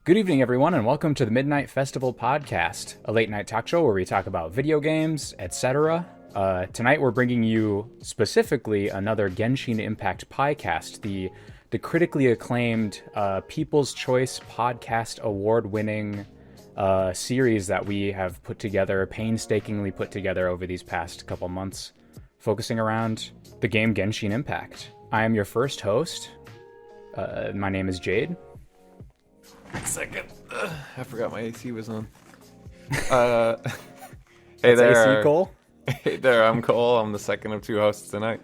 Good evening, everyone, and welcome to the Midnight Festival podcast, a late night talk show where we talk about video games, etc. Tonight, we're bringing you specifically another Genshin Impact Paicast, the critically acclaimed People's Choice Podcast award-winning series that we have painstakingly put together over these past couple months, focusing around the game Genshin Impact. I am your first host. My name is Jade. Second. I forgot my AC was on. Hey there. AC Cole. Hey there, I'm Cole. I'm the second of two hosts tonight.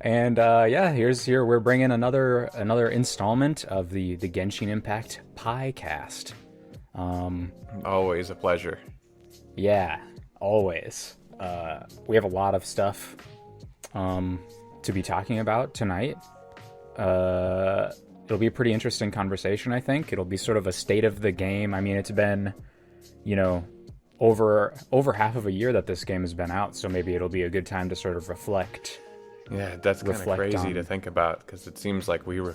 And we're bringing another installment of the Genshin Impact Paicast. Always a pleasure. Yeah, always. We have a lot of stuff to be talking about tonight. It'll be a pretty interesting conversation, I think. It'll be sort of a state of the game. I mean, it's been, over half of a year that this game has been out, so maybe it'll be a good time to sort of reflect. Yeah, that's kind of crazy to think about, because it seems like we were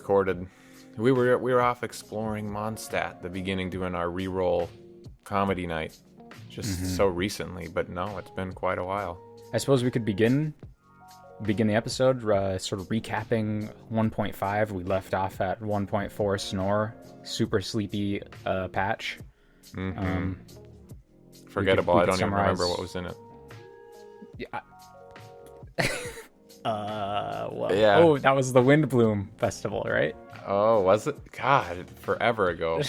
off exploring Mondstadt at the beginning, doing our reroll comedy night just so recently, but no, it's been quite a while. I suppose we could begin the episode sort of recapping 1.5. We left off at 1.4 Snore, super sleepy patch. Forgettable. I don't even remember what was in it. Yeah. Yeah. Oh, that was the Windbloom Festival, right? Oh, was it? God, forever ago.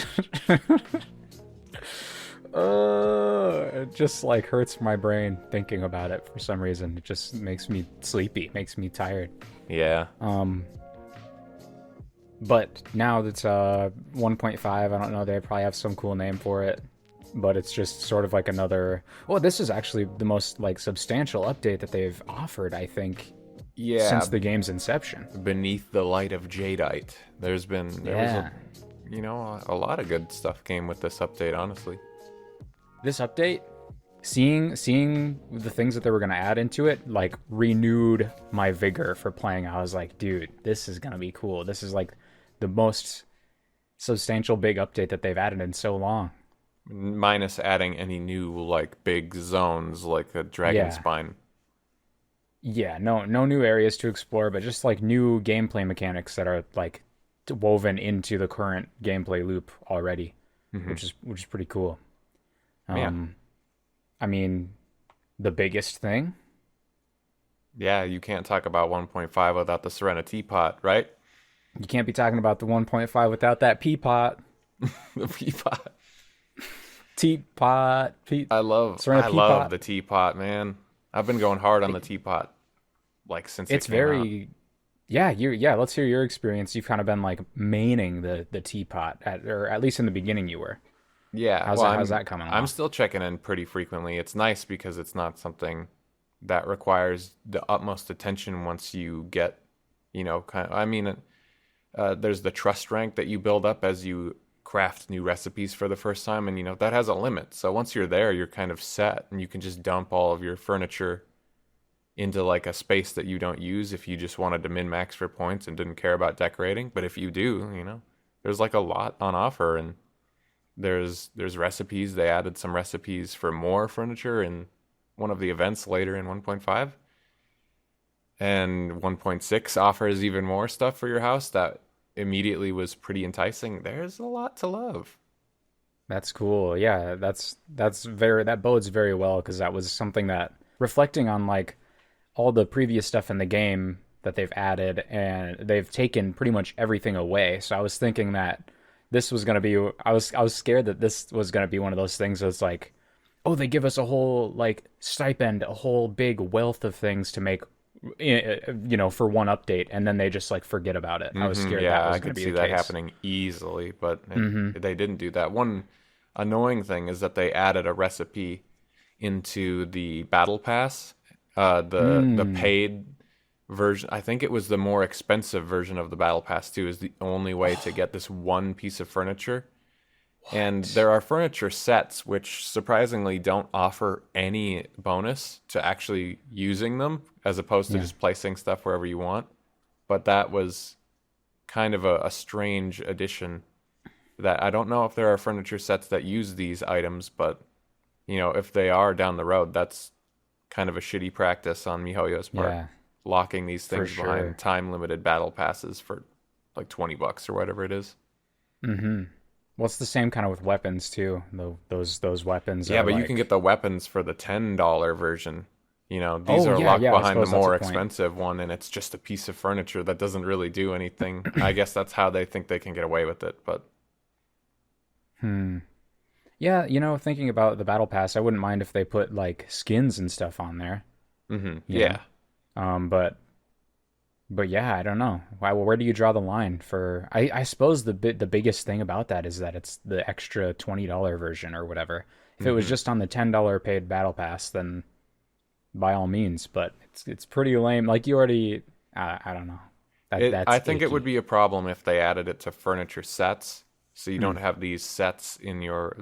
It just like hurts my brain thinking about it for some reason. It just makes me sleepy, makes me tired. Yeah. But now that's 1.5, I don't know, they probably have some cool name for it. But it's just sort of like another... Well, this is actually the most like substantial update that they've offered, I think, since the game's inception. Beneath the light of Jadeite. There was a lot of good stuff came with this update, honestly. This update, seeing the things that they were going to add into it, like, renewed my vigor for playing. I was like, dude, this is going to be cool. This is like the most substantial big update that they've added in so long. Minus adding any new, like, big zones, like a Dragon Spine. Yeah, no new areas to explore, but just like new gameplay mechanics that are like woven into the current gameplay loop already, which is pretty cool. I mean, the biggest thing. Yeah, you can't talk about 1.5 without the Serena Teapot, right? You can't be talking about the 1.5 without that peapot. The peapot. Teapot. I love the teapot, man. I've been going hard on the teapot, like, since it came out. Yeah, let's hear your experience. You've kind of been like maining the teapot, or at least in the beginning you were. Yeah, how's that coming along? I'm still checking in pretty frequently. It's nice because it's not something that requires the utmost attention once you get, there's the trust rank that you build up as you craft new recipes for the first time, and that has a limit. So once you're there, you're kind of set, and you can just dump all of your furniture into like a space that you don't use if you just wanted to min-max for points and didn't care about decorating. But if you do, there's like a lot on offer, and there's recipes. They added some recipes for more furniture in one of the events later in 1.5. And 1.6 offers even more stuff for your house that immediately was pretty enticing. There's a lot to love. That's cool. Yeah, that bodes very well, because that was something that, reflecting on like all the previous stuff in the game that they've added, and they've taken pretty much everything away. So I was thinking that this was going to be, I was scared that this was going to be one of those things that's like, oh, they give us a whole like stipend, a whole big wealth of things to make, for one update, and then they just like forget about it. I was scared that was going to be the case. I could see that happening easily, but they didn't do that. One annoying thing is that they added a recipe into the battle pass, the paid version. I think it was the more expensive version of the battle pass too, is the only way to get this one piece of furniture. What? And there are furniture sets which surprisingly don't offer any bonus to actually using them, as opposed to just placing stuff wherever you want. But that was kind of a strange addition that I don't know if there are furniture sets that use these items, but if they are down the road, that's kind of a shitty practice on MiHoYo's part. Yeah, Locking these for things sure. behind time-limited battle passes for like $20 or whatever it is. Mm-hmm. Well, it's the same kind of with weapons too. Those weapons Yeah, are but you can like, get the weapons for the $10 version. These oh are yeah, locked yeah. I behind the suppose that's a more point. expensive one, and it's just a piece of furniture that doesn't really do anything. I guess that's how they think they can get away with it, but Hmm. Yeah, thinking about the battle pass, I wouldn't mind if they put like skins and stuff on there. You know, yeah. but yeah, I don't know. Where do you draw the line for? I suppose the biggest thing about that is that it's the extra $20 version or whatever. If it was hmm just on the $10 paid battle pass, then by all means. But it's pretty lame. Like you already, I don't know. I That's think it would icky. be a problem if they added it to furniture sets, so you Hmm. don't have these sets in your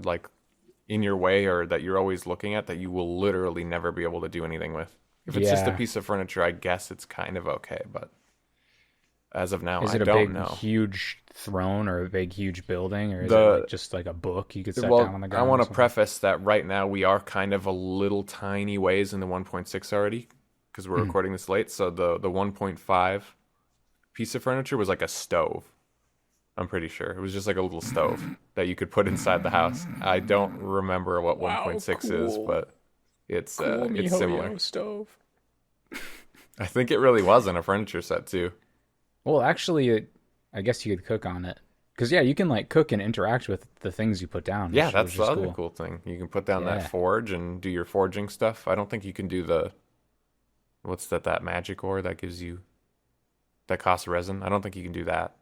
way or that you're always looking at that you will literally never be able to do anything with. If it's just a Yeah. piece of furniture, I guess it's kind of okay, but as of now, Is I it a don't big, know. huge throne or a big, huge building, or is it like The just like a book you could set down Well, on the I ground want or to something? preface that right now we are kind of a little tiny ways in the 1.6 already because we're Mhm. recording this late. So the 1.5 piece of furniture was like a stove. I'm pretty sure it was just like a little stove that you could put inside the house. I don't remember what Wow, 1.6 is, cool. but it's Cool it's similar. MiHoYo stove. I think it really was in a furniture set too. Well, actually, I guess you could cook on it. Because, yeah, you can, like, cook and interact with the things you put down, Yeah, that's which the is other cool. cool thing. You can put down that Yeah. forge and do your forging stuff. I don't think you can do the what's that magic ore that gives you that costs resin. I don't think you can do that.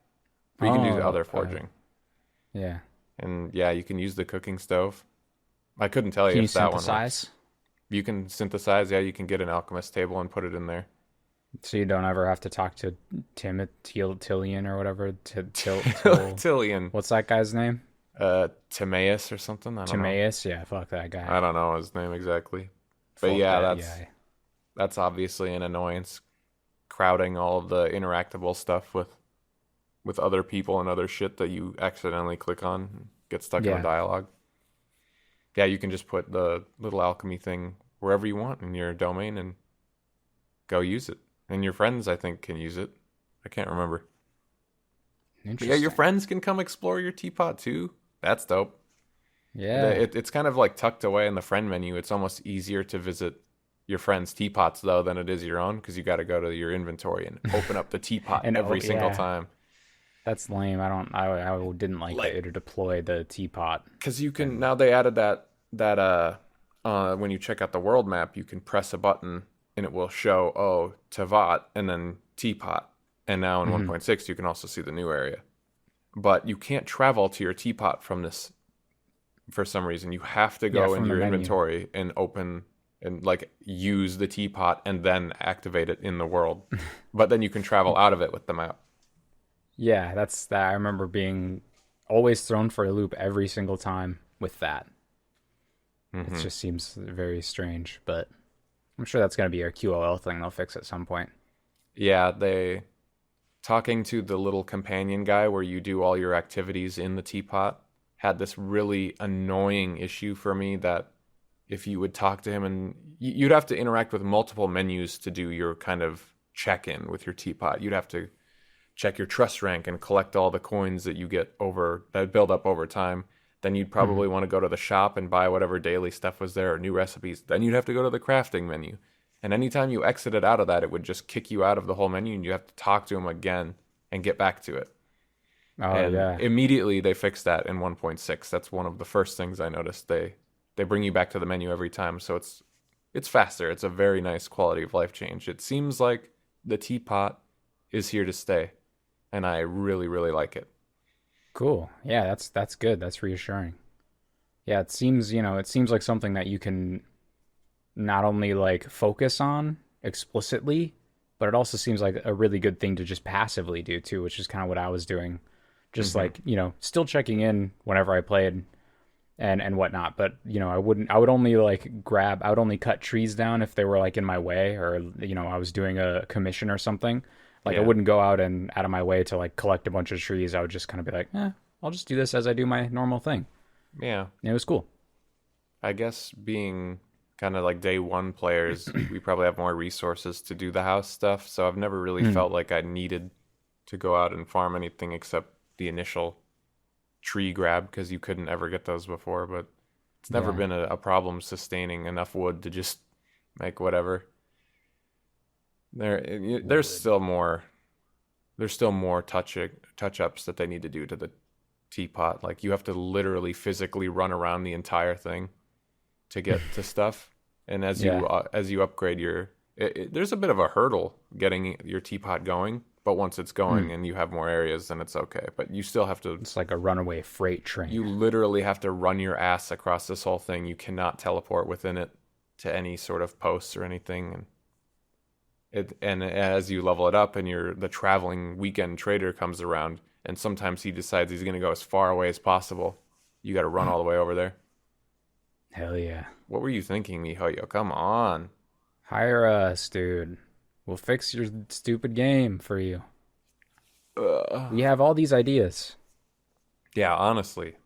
But you can do Oh, other forging. yeah. And yeah, you can use the cooking stove. I couldn't tell you Can you if that one works. synthesize? You can synthesize, yeah, you can get an alchemist table and put it in there. So you don't ever have to talk to Tillian or whatever. Till. Tillian, What's that guy's name? Timaeus or something. I don't know. Timaeus? Yeah, fuck that guy. I don't know his name exactly. But Fuck yeah, that that's guy. that's obviously an annoyance, crowding all of the interactable stuff with other people and other shit that you accidentally click on, and get stuck in a Yeah. dialogue. Yeah, you can just put the little alchemy thing wherever you want in your domain and go use it. And your friends, I think, can use it. I can't remember. But yeah, your Interesting. friends can come explore your teapot too. That's dope. Yeah. It's kind of like tucked away in the friend menu. It's almost easier to visit your friends' teapots though than it is your own because you got to go to your inventory and open up the teapot And every single yeah, time. that's lame. I didn't like that Like, it to deploy the teapot. because you can And now they added that when you check out the world map, you can press a button and it will show Tavat and then teapot. And now in Mhm. 1.6 you can also see the new area. But you can't travel to your teapot from this for some reason. You have to Yeah, go from into the your menu. inventory and open and like use the teapot and then activate it in the world. But then you can travel out of it with the map. Yeah, that's that. I remember being always thrown for a loop every single time with that. It hmm just seems very strange, but I'm sure that's going to be a QOL thing they'll fix at some point. Yeah, they talking to the little companion guy where you do all your activities in the teapot had this really annoying issue for me that if you would talk to him and you'd have to interact with multiple menus to do your kind of check-in with your teapot. You'd have to check your trust rank and collect all the coins that you get over that build up over time. Then you'd Hmm. probably want to go to the shop and buy whatever daily stuff was there or new recipes. Then you'd have to go to the crafting menu. And anytime you exited out of that, it would just kick you out of the whole menu and you have to talk to him again and get back to it. Oh And yeah, immediately they fixed that in 1.6. That's one of the first things I noticed. They bring you back to the menu every time, so it's faster. It's a very nice quality of life change. It seems like the teapot is here to stay, and I really really like it. cool. Yeah, that's good. That's reassuring. Yeah, it seems like something that you can not only like focus on explicitly, but it also seems like a really good thing to just passively do too, which is kind of what I was doing. Just hmm like, still checking in whenever I played and whatnot. But, I would only cut trees down if they were like in my way or, I was doing a commission or something. Like I Yeah. wouldn't go out of my way to like collect a bunch of trees. I would just kind of be like, I'll just do this as I do my normal thing. Yeah. And it was cool. I guess being kind of like day one players, we probably have more resources to do the house stuff. So I've never really Hmm. felt like I needed to go out and farm anything except the initial tree grab because you couldn't ever get those before. But it's never Yeah. been a problem sustaining enough wood to just make whatever. There's Wood. still more. There's still more touch ups that they need to do to the teapot. Like you have to literally physically run around the entire thing to get to stuff. And Yeah. as you upgrade there's a bit of a hurdle getting your teapot going. But once it's Hmm. going and you have more areas, then it's okay. But you still have to. It's like a runaway freight You train. literally have to run your ass across this whole thing. You cannot teleport within it to any sort of posts or anything. And as you level it up and the traveling weekend trader comes around and sometimes he decides he's going to go as far away as possible, you got to run all the way over there. Hell yeah. What were you thinking, mihoyo? Come on. Hire us, dude. We'll fix your stupid game for you. We have all these ideas. Yeah, honestly,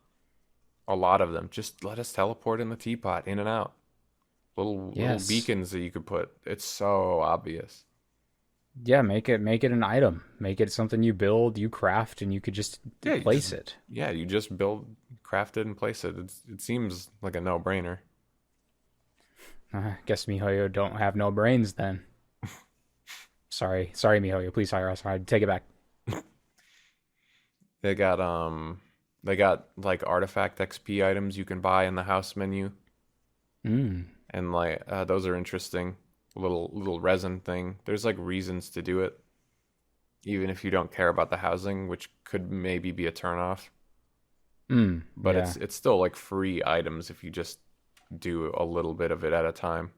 a lot of them. Just let us teleport in the teapot in and out. Little Yes. beacons that you could put. It's so obvious. Yeah, make it an item. Make it something you build, you craft, and you could just Yeah, place it. you just build, craft it, and place it. It seems like a no-brainer. Guess MiHoYo don't have no brains then. Sorry, MiHoYo. Please hire us. I take it back. They got like artifact XP items you can buy in the house menu, Mm. and like those are interesting. Little resin thing. There's like reasons to do it, even if you don't care about the housing, which could maybe be a turnoff. Mm. But Yeah. it's still like free items if you just do a little bit of it at a time.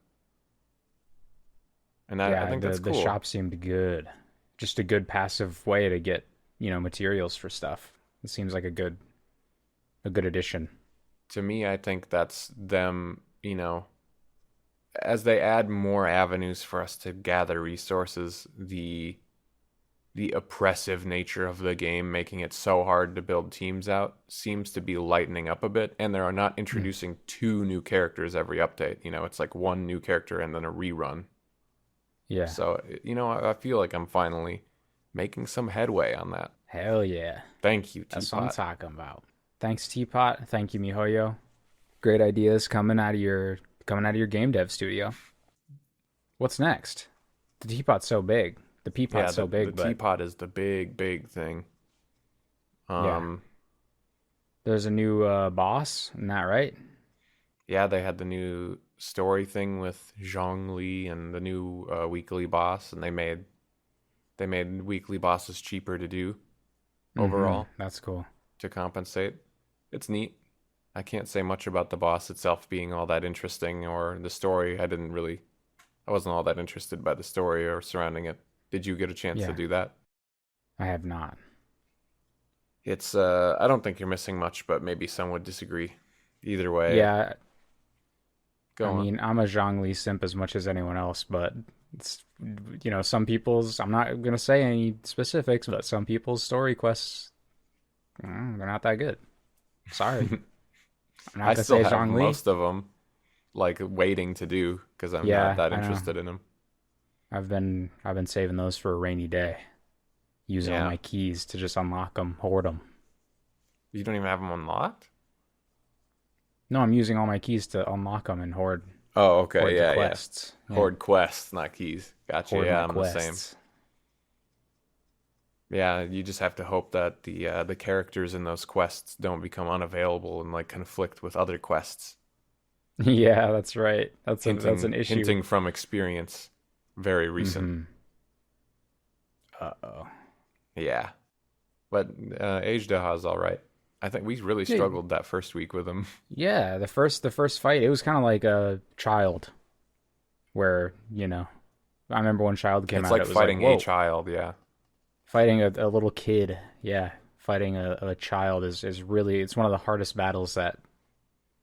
And I Yeah, think that's the cool. shop seemed good. Just a good passive way to get, materials for stuff. It seems like a good addition. To me, I think that's them, as they add more avenues for us to gather resources, the oppressive nature of the game, making it so hard to build teams out, seems to be lightening up a bit. And they are not Mm. introducing two new characters every update. It's like one new character and then a rerun. Yeah. So, I feel like I'm finally making some headway on that. Hell yeah. Thank you, That's what I'm Teapot. talking about. Thanks, Teapot. Thank you, MiHoYo. Great ideas coming out of your game dev studio. What's next? The teapot's so big. The Yeah, peapot's so the big, but teapot is the big thing. yeah. Um, There's a new boss, isn't that right? yeah, they had the new story thing with Zhongli and the new weekly boss, and they made weekly bosses cheaper to do overall That's cool. to compensate. It's neat. I can't say much about the boss itself being all that interesting or the story. I wasn't all that interested by the story or surrounding it. Did you get a chance to Yeah, do that? I have not. It's I don't think you're missing much, but maybe some would disagree. Either way, Yeah, go I on. mean, I'm a Zhongli simp as much as anyone else, but it's, some people's, I'm not going to say any specifics, but some people's story quests, they're not that good. Sorry. I'm not I going to still say have Zhongli. most of them like waiting to do because I'm not Yeah, that I know. interested in them. I've been saving those for a rainy day, using all Yeah, my keys to just unlock them, hoard them. you don't even have them unlocked. No, I'm using all my keys to unlock them and Oh, okay, hoard the yeah. quests. Yeah, Horde quests, not keys. Gotcha. hoard Yeah, my I'm the same. quests. Yeah, you just have to hope that the characters in those quests don't become unavailable and like conflict with other quests. Yeah, that's right. That's an Hinting issue. hinting from experience, very recent. Mm-hmm. Uh-oh. Yeah, but Ajdaha's all right. I think we really Yeah, struggled that first week with him. yeah. The first fight, it was kind of like a child, where I remember when Child came It's out, like it was like, fighting a whoa, child. Yeah, fighting a little kid. Yeah, fighting a child is really, it's one of the hardest battles that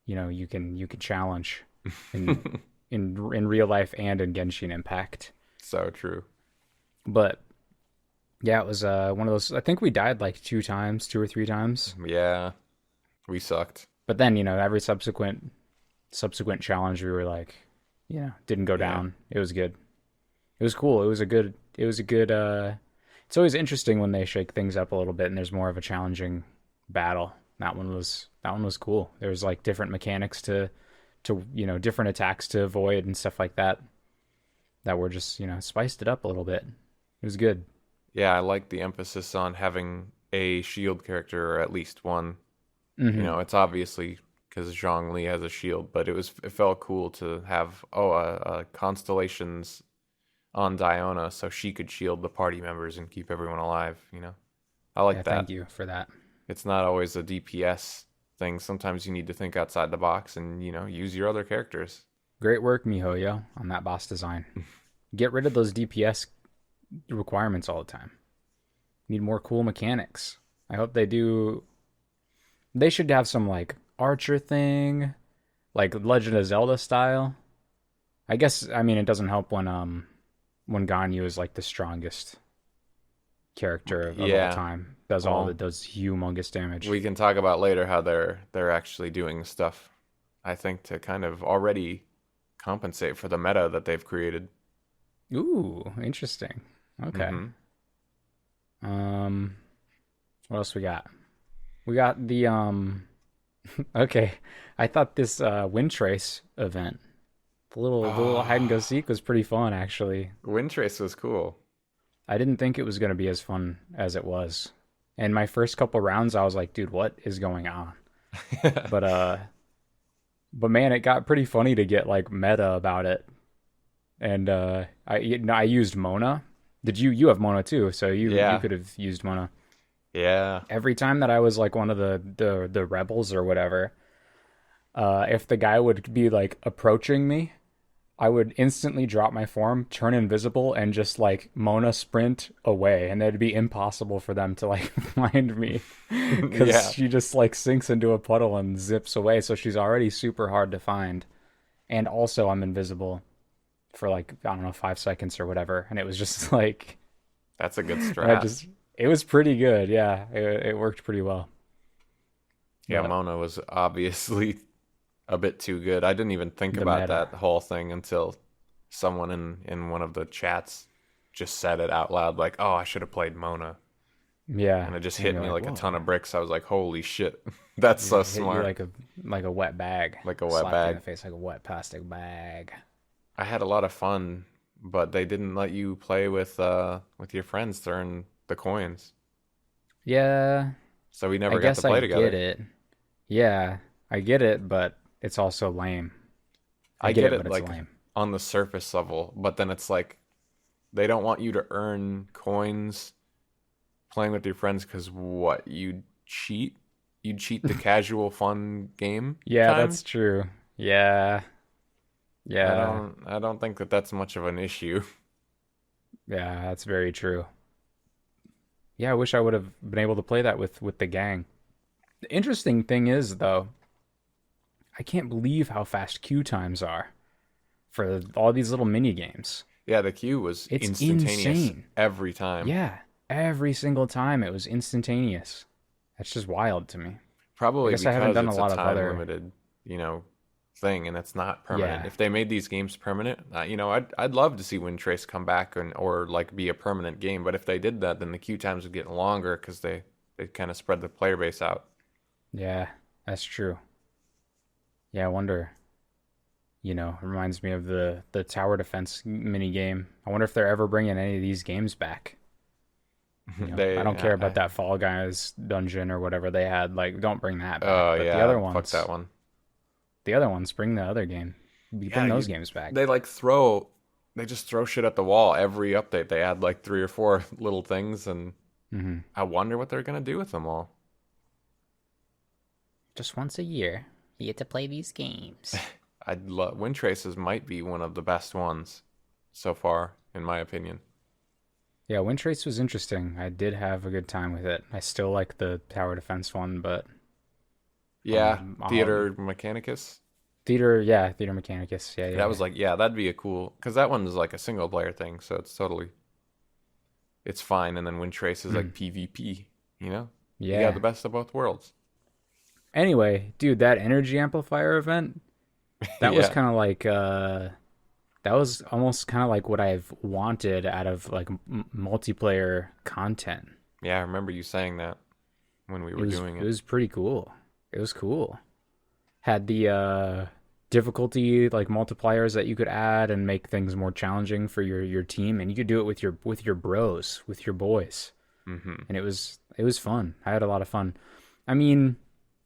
you can challenge in in real life and in Genshin Impact. so true. But Yeah, it was one of those. I think we died like 2 times, 2 or 3 times. Yeah, we sucked. But then, every subsequent challenge, we were like, didn't go Yeah. down. It was good. It was cool. It was a good. It's always interesting when they shake things up a little bit and there's more of a challenging battle. That one was cool. There was like different mechanics to different attacks to avoid and stuff like that were just spiced it up a little bit. It was good. Yeah, I like the emphasis on having a shield character or at least one. It's obviously because Zhongli has a shield, but it felt cool to have constellations on Diona so she could shield the party members and keep everyone alive. I Yeah, like thank that. you for that. It's not always a DPS thing. Sometimes you need to think outside the box and, use your other characters. Great work, MiHoYo, on that boss design. Get rid of those DPS requirements all the time. Need more cool mechanics. I hope they do. They should have some like archer thing, like Legend of Zelda style. I guess I mean it doesn't help when Ganyu is like the strongest character of all Yeah. time. Well, Does humongous damage. we can talk about later how they're actually doing stuff, I think, to kind of already compensate for the meta that they've created. Ooh, interesting. Okay. Hmm. Um, what else we got? We got the okay. I thought this wind trace event, the little hide and go seek was pretty fun actually. Wind Trace was cool. I didn't think it was going to be as fun as it was. And my first couple rounds I was like, dude, what is going on? But but man, it got pretty funny to get like meta about it. And I used Mona. Did you have Mona too? So you Yeah. could have used Mona. Yeah. Every time that I was like one of the rebels or whatever, if the guy would be like approaching me, I would instantly drop my form, turn invisible, and just like Mona sprint away, and it'd be impossible for them to like find me Yeah. because she just like sinks into a puddle and zips away. So she's already super hard to find, and also I'm invisible for like I don't know 5 seconds or whatever, and it was just like That's a good I strat. just it was pretty good. Yeah, it worked pretty well. Yeah, But Mona was obviously a bit too good. I didn't even think the about meta, that whole thing until someone in one of the chats just said it out loud, like, "Oh, I should have played Mona," yeah, and it just and hit you're me like, like a whoa, ton of bricks. I was like, "Holy shit, that's yeah, so it hit you smart!" like a wet bag, Like a wet slapped you in bag. the face like a wet plastic bag. I had a lot of fun, but they didn't let you play with your friends to earn the coins, Yeah, so we I never got to guess I play get together. it. Yeah, I get it, but it's also lame. I I get get it, it but it's like lame. on the surface level, but then it's like they don't want you to earn coins playing with your friends because what? You'd cheat? You'd cheat the casual fun game Yeah, time? that's true. Yeah, I yeah, don't I don't think that that's much of an issue. yeah, that's very true. Yeah, I wish I would have been able to play that with the gang. The interesting thing is, though, I can't believe how fast queue times are for all these little mini games. Yeah, the queue was It's instantaneous insane. every time. Yeah, every single time it was instantaneous. That's just wild to me. I Probably guess I haven't because done a it's a lot of time other. limited, thing and it's not permanent. Yeah, If they made these games permanent, I'd love to see Wind Trace come back and or like be a permanent game, but if they did that, then the queue times would get longer because they kind of spread the player base out. yeah, that's true. Yeah, I wonder. It reminds me of the tower defense mini game. I wonder if they're ever bringing any of these games back. I They don't care about that Fall Guys dungeon or whatever they had. Like, don't bring that back. Oh But yeah, fuck that one. the other ones, bring the other game. Yeah, Bring those games back. they just throw shit at the wall every update. They add like three or four little things, and Hmm. I wonder what they're gonna do with them all. Just once a year, you get to play these games. I'd love Wind Traces might be one of the best ones so far, in my opinion. Yeah, Wind Trace was interesting. I did have a good time with it. I still like the tower defense one, but Yeah, I'll, Theater Mechanicus. Theater Mechanicus. Yeah, yeah, That yeah. was like, yeah, that'd be a cool because that one is like a single player thing, so it's totally it's fine, and then Windtrace is like PvP, you know? You Yeah. got the best of both worlds. Anyway, dude, that energy amplifier event, that was Yeah. kind of like that was almost kind of like what I've wanted out of like multiplayer content. Yeah, I remember you saying that when we were doing It it. was pretty cool. It was cool. Had the difficulty like multipliers that you could add and make things more challenging for your team, and you could do it with your bros, with your boys. Mm-hmm. And it was fun. I had a lot of fun. I mean,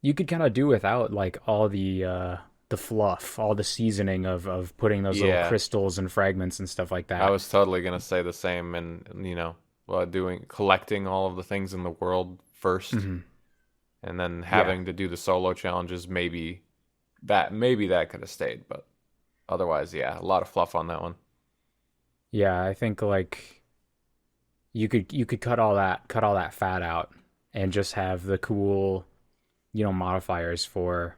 you could kind of do without like all the fluff, all the seasoning of putting those little Yeah, crystals and fragments and stuff like I that. was totally gonna say the same, and collecting all of the things in the world first, Hmm. and then Yeah. having to do the solo challenges. Maybe that could have stayed, but otherwise, yeah, a lot of fluff on that one. Yeah, I think like you could cut all that fat out and just have the cool, modifiers for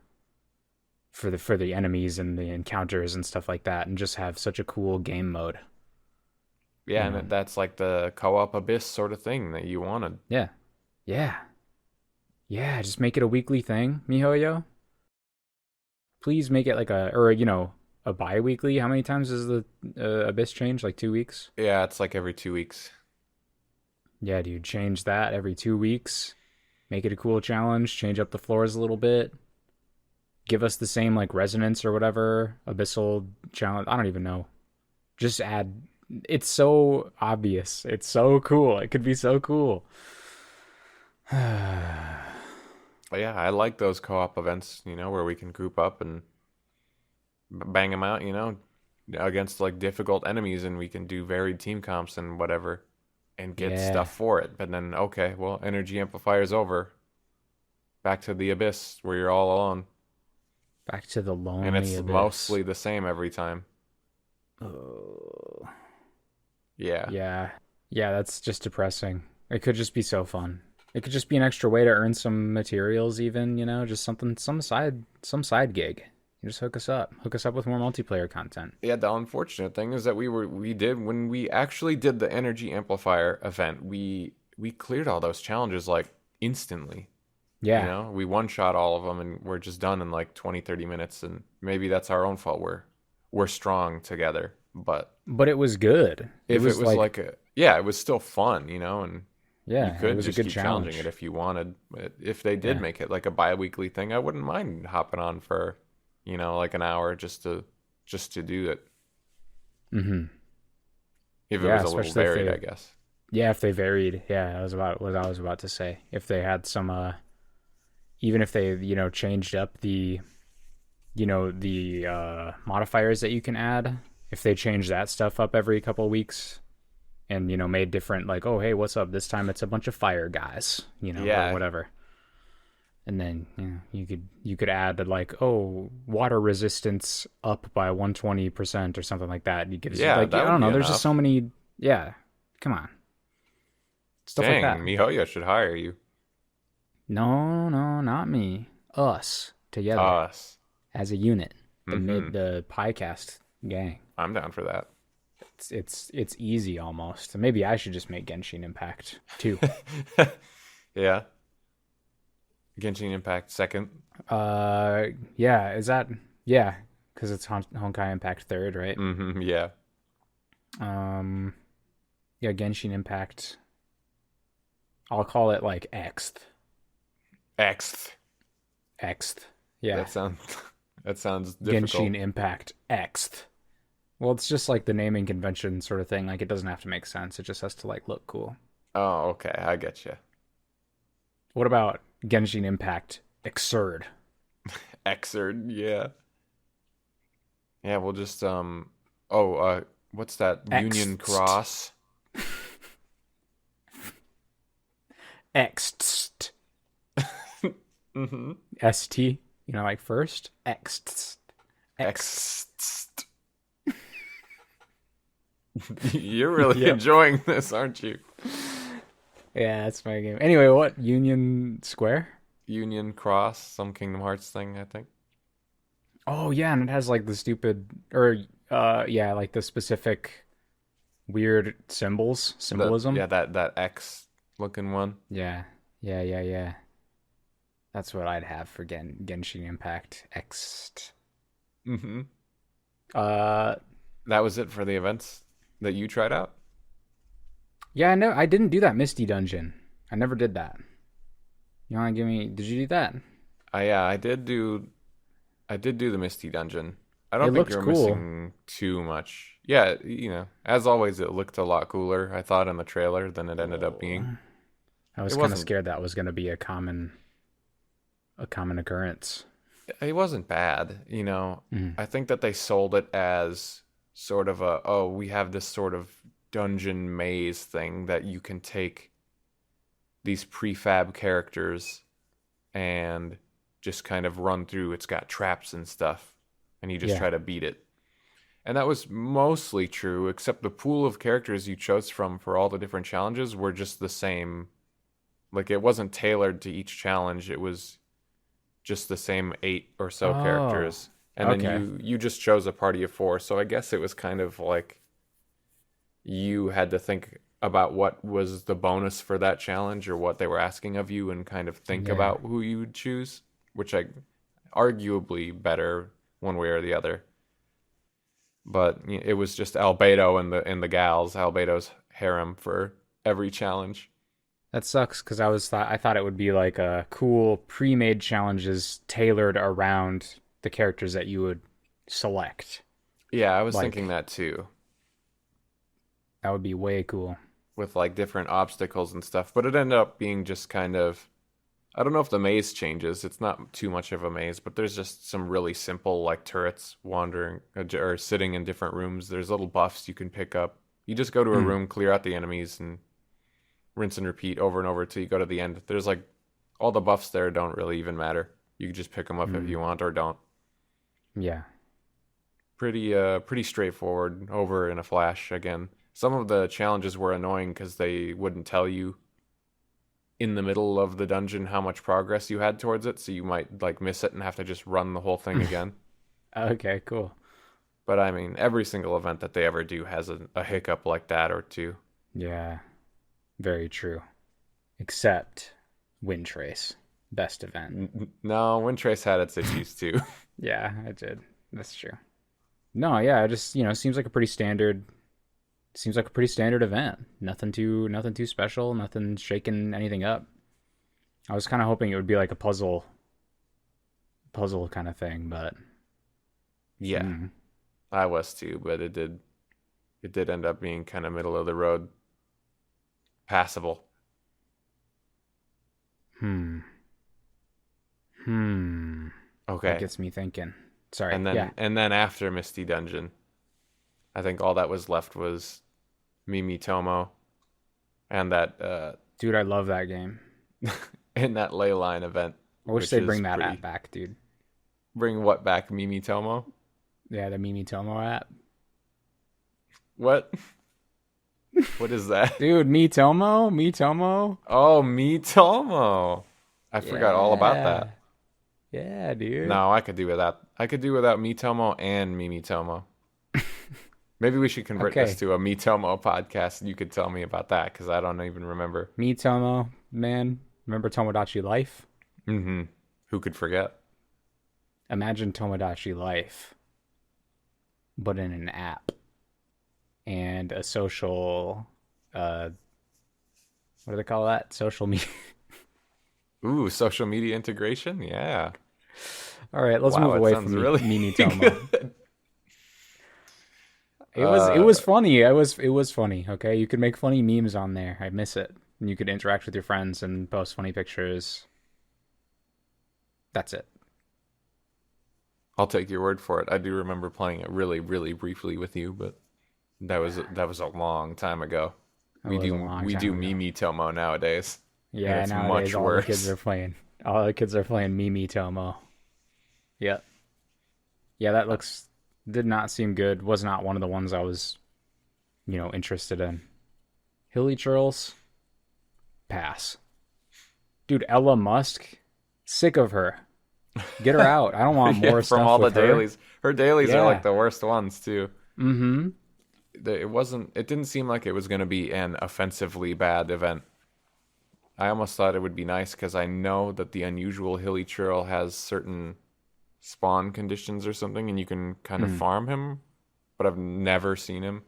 the enemies and the encounters and stuff like that, and just have such a cool game mode, Yeah, you and know. that's like the co-op abyss sort of thing that you wanted. Yeah. Yeah. Yeah, just make it a weekly thing, MiHoYo. Please make it like a bi-weekly. How many times is the Abyss change? Like 2 weeks? Yeah, it's like every 2 weeks. Yeah, dude, change that every 2 weeks. Make it a cool challenge. Change up the floors a little bit. Give us the same like resonance or whatever abyssal challenge. I don't even know. Just add. It's so obvious. It's so cool. It could be so cool. Yeah. But yeah, I like those co-op events, where we can group up and bang them out, against like difficult enemies, and we can do varied team comps and whatever and get stuff for it. But then, okay, well, energy amplifier's over. Back to the abyss where you're all alone. Back to the And lonely it's abyss. mostly the same every time. Oh. Yeah. Yeah. Yeah, that's just depressing. It could just be so fun. It could just be an extra way to earn some materials even, just something some side gig. You just hook us up. Hook us up with more multiplayer content. Yeah, the unfortunate thing is that when we actually did the energy amplifier event, we cleared all those challenges like instantly. Yeah. We one shot all of them and we're just done in like 20, 30 minutes, and maybe that's our own fault. We're strong together, but But it was good. It if it was was like like yeah, it was still fun, and you yeah, it could was a just good keep challenging challenge. it if you wanted. But if they did Yeah. make it like a bi-weekly thing, I wouldn't mind hopping on for, like an hour just to do it. Mhm. If it Yeah, was a little especially if varied, they I guess. yeah, if they varied. Yeah, that was about what I was about to say. If they had some even if they, changed up the modifiers that you can add, if they change that stuff up every couple of weeks and made different like, oh hey, what's up, this time it's a bunch of fire guys, or Yeah, whatever. And then you could add like, oh, water resistance up by 120% or something like that. It gives you yeah, like, I that would don't be know, there's just so enough. many. Yeah, come on, stuff like Dang, that. MiHoYo should hire you. No, no, not me. Us together Us. as a unit. Mm-hmm. The Piecast gang. I'm down for that. It's easy almost. Maybe I should just make Genshin Impact too. Yeah. Genshin Impact second. Yeah, is that yeah? Because it's Honkai Impact third, right? Mm-hmm. Yeah. Um, yeah, Genshin Impact. I'll call it like Xth. Xth. Xth. Yeah, That sounds that sounds difficult. Genshin Impact Xth. Well, it's just like the naming convention sort of thing. Like it doesn't have to make sense. It just has to like look cool. Oh, okay. I get you. What about Genshin Impact Xrd? Xrd, yeah. Yeah, we'll just what's that? Union Xth. Cross. Xth. Mm-hmm. ST. Like first. Xth. Xth. You're really Yep. enjoying this, aren't you? Yeah, that's my game. Anyway, what? Union Square? Union Cross, some Kingdom Hearts thing, I think. Oh yeah, and it has like the stupid or yeah, like the specific weird symbolism. That X looking one. Yeah, yeah. That's what I'd have for Genshin Impact X. Mm-hmm. Uh, That was it for the events that you tried out? yeah, no, I didn't do that Misty dungeon. I never did that. You want to give me? Did you do that? Yeah, I did do the Misty dungeon. I It don't think looked you're cool. missing too much. Yeah, as always, it looked a lot cooler, I thought, in the trailer than it ended up being. I was It kind of wasn't scared that was going to be a common occurrence. it wasn't bad, Mm. I think that they sold it as sort of we have this sort of dungeon maze thing that you can take these prefab characters and just kind of run through. It's got traps and stuff, and you just Yeah. try to beat it. And that was mostly true, except the pool of characters you chose from for all the different challenges were just the same. Like, it wasn't tailored to each challenge. It was just the same 8 or so Oh, characters. And then okay. you just chose a party of 4. So I guess it was kind of like you had to think about what was the bonus for that challenge or what they were asking of you and kind of think Yeah. about who you would choose, which I arguably better one way or the other. But it was just Albedo and the gals, Albedo's harem for every challenge. That sucks because I thought it would be like a cool pre-made challenges tailored around the characters that you would select. Yeah, I was thinking Like that too, that would be way cool. with like different obstacles and stuff. But it ended up being just kind of, I don't know if the maze changes. It's not too much of a maze, but there's just some really simple like turrets wandering or sitting in different rooms. There's little buffs you can pick up. You just go to a Mm. room, clear out the enemies, and rinse and repeat over and over till you go to the end. There's like all the buffs there don't really even matter. You can just pick them up if Mm. you want or don't. Yeah. Pretty straightforward over in a flash again. Some of the challenges were annoying because they wouldn't tell you in the middle of the dungeon how much progress you had towards it, so you might like miss it and have to just run the whole thing again. Okay, cool. But I mean, every single event that they ever do has a hiccup like that or two. Yeah, very true. Except Wind Trace, best event. No, Windtrace had its issues too. Yeah, I did. That's true. No, yeah, it just seems like a pretty standard event. Nothing too special. Nothing shaking anything up. I was kind of hoping it would be like a puzzle kind of thing, but Yeah, mm, I was too, but it did end up being kind of middle of the road, passable. hmm, hmm. That Okay. gets me thinking. Sorry. And Yeah, then after Misty Dungeon, I think all that was left was Mimi Tomo and that dude, I love that game. in that ley line event, I wish which they'd is bring that pretty. app back, dude. Bring what back, Mimi Tomo? Yeah, the Mimi Tomo app. What? What is that? Dude, Me Tomo. Oh, Mi Tomo. I forgot all about Yeah. that. Yeah, dude. No, I could do without. I could do without Mi Tomo and Mimi Tomo. Maybe we should convert this Okay. to a Mi Tomo podcast, and you could tell me about that because I don't even remember. Me Tomo, man. Remember Tomodachi Life? Mm-hmm. Who could forget? Imagine Tomodachi Life, but in an app and a social what do they call that? Social media. Ooh, social media integration? Yeah. All right, let's Wow, move it away sounds from really Mimi Tomo. good. It was Uh, funny. It was funny. Okay, you could make funny memes on there. I miss it. And you could interact with your friends and post funny pictures. That's it. I'll take your word for it. I do remember playing it really, really briefly with you, but that was a long time ago. That We was a do long we do time ago. Mimi Tomo nowadays, and Yeah, it's nowadays much worse. all the kids are playing Mimi Tomo. Yep. Yeah, that looks did not seem good. Was not one of the ones I was, interested in. Hilly Churls, pass. Dude, Ella Musk, sick of her. Get her out. I don't want Yeah, more from stuff all the with her. dailies. Her dailies are Yeah. like the worst ones too. Mm-hmm. it didn't seem like it was going to be an offensively bad event. I almost thought it would be nice because I know that the unusual hilly churl has certain spawn conditions or something, and you can kind of farm him, but I've never seen him.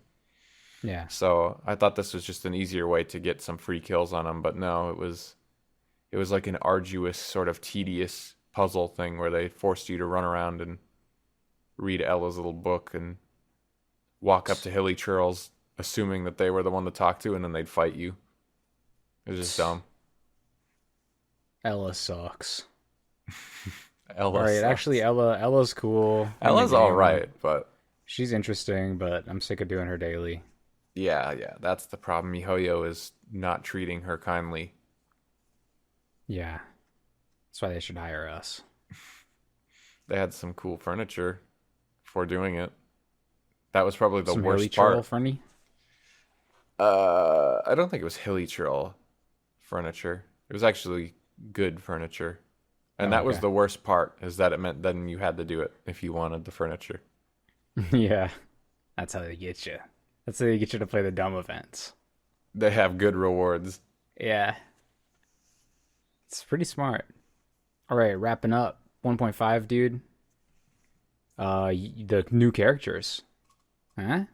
Yeah. So I thought this was just an easier way to get some free kills on him, but no, it was like an arduous, sort of tedious puzzle thing where they forced you to run around and read Ella's little book and walk up to hilly churls, assuming that they were the one to talk to, and then they'd fight you. It was just dumb. Ella sucks. Ella All right, sucks. actually, Ella's cool. Ella's all right, but she's interesting, but I'm sick of doing her daily. yeah, that's the problem. MiHoYo is not treating her kindly. Yeah. That's why they should hire us. They had some cool furniture for doing it. That was probably the Some worst hilly churl part. friendly? I don't think it was hilly churl furniture. It was actually good furniture. And that was okay. the worst part, is that it meant then you had to do it if you wanted the furniture. Yeah. That's how they get you. That's how they get you to play the dumb events. They have good rewards. Yeah. It's pretty smart. All right, wrapping up. 1.5, dude. The new characters. Huh?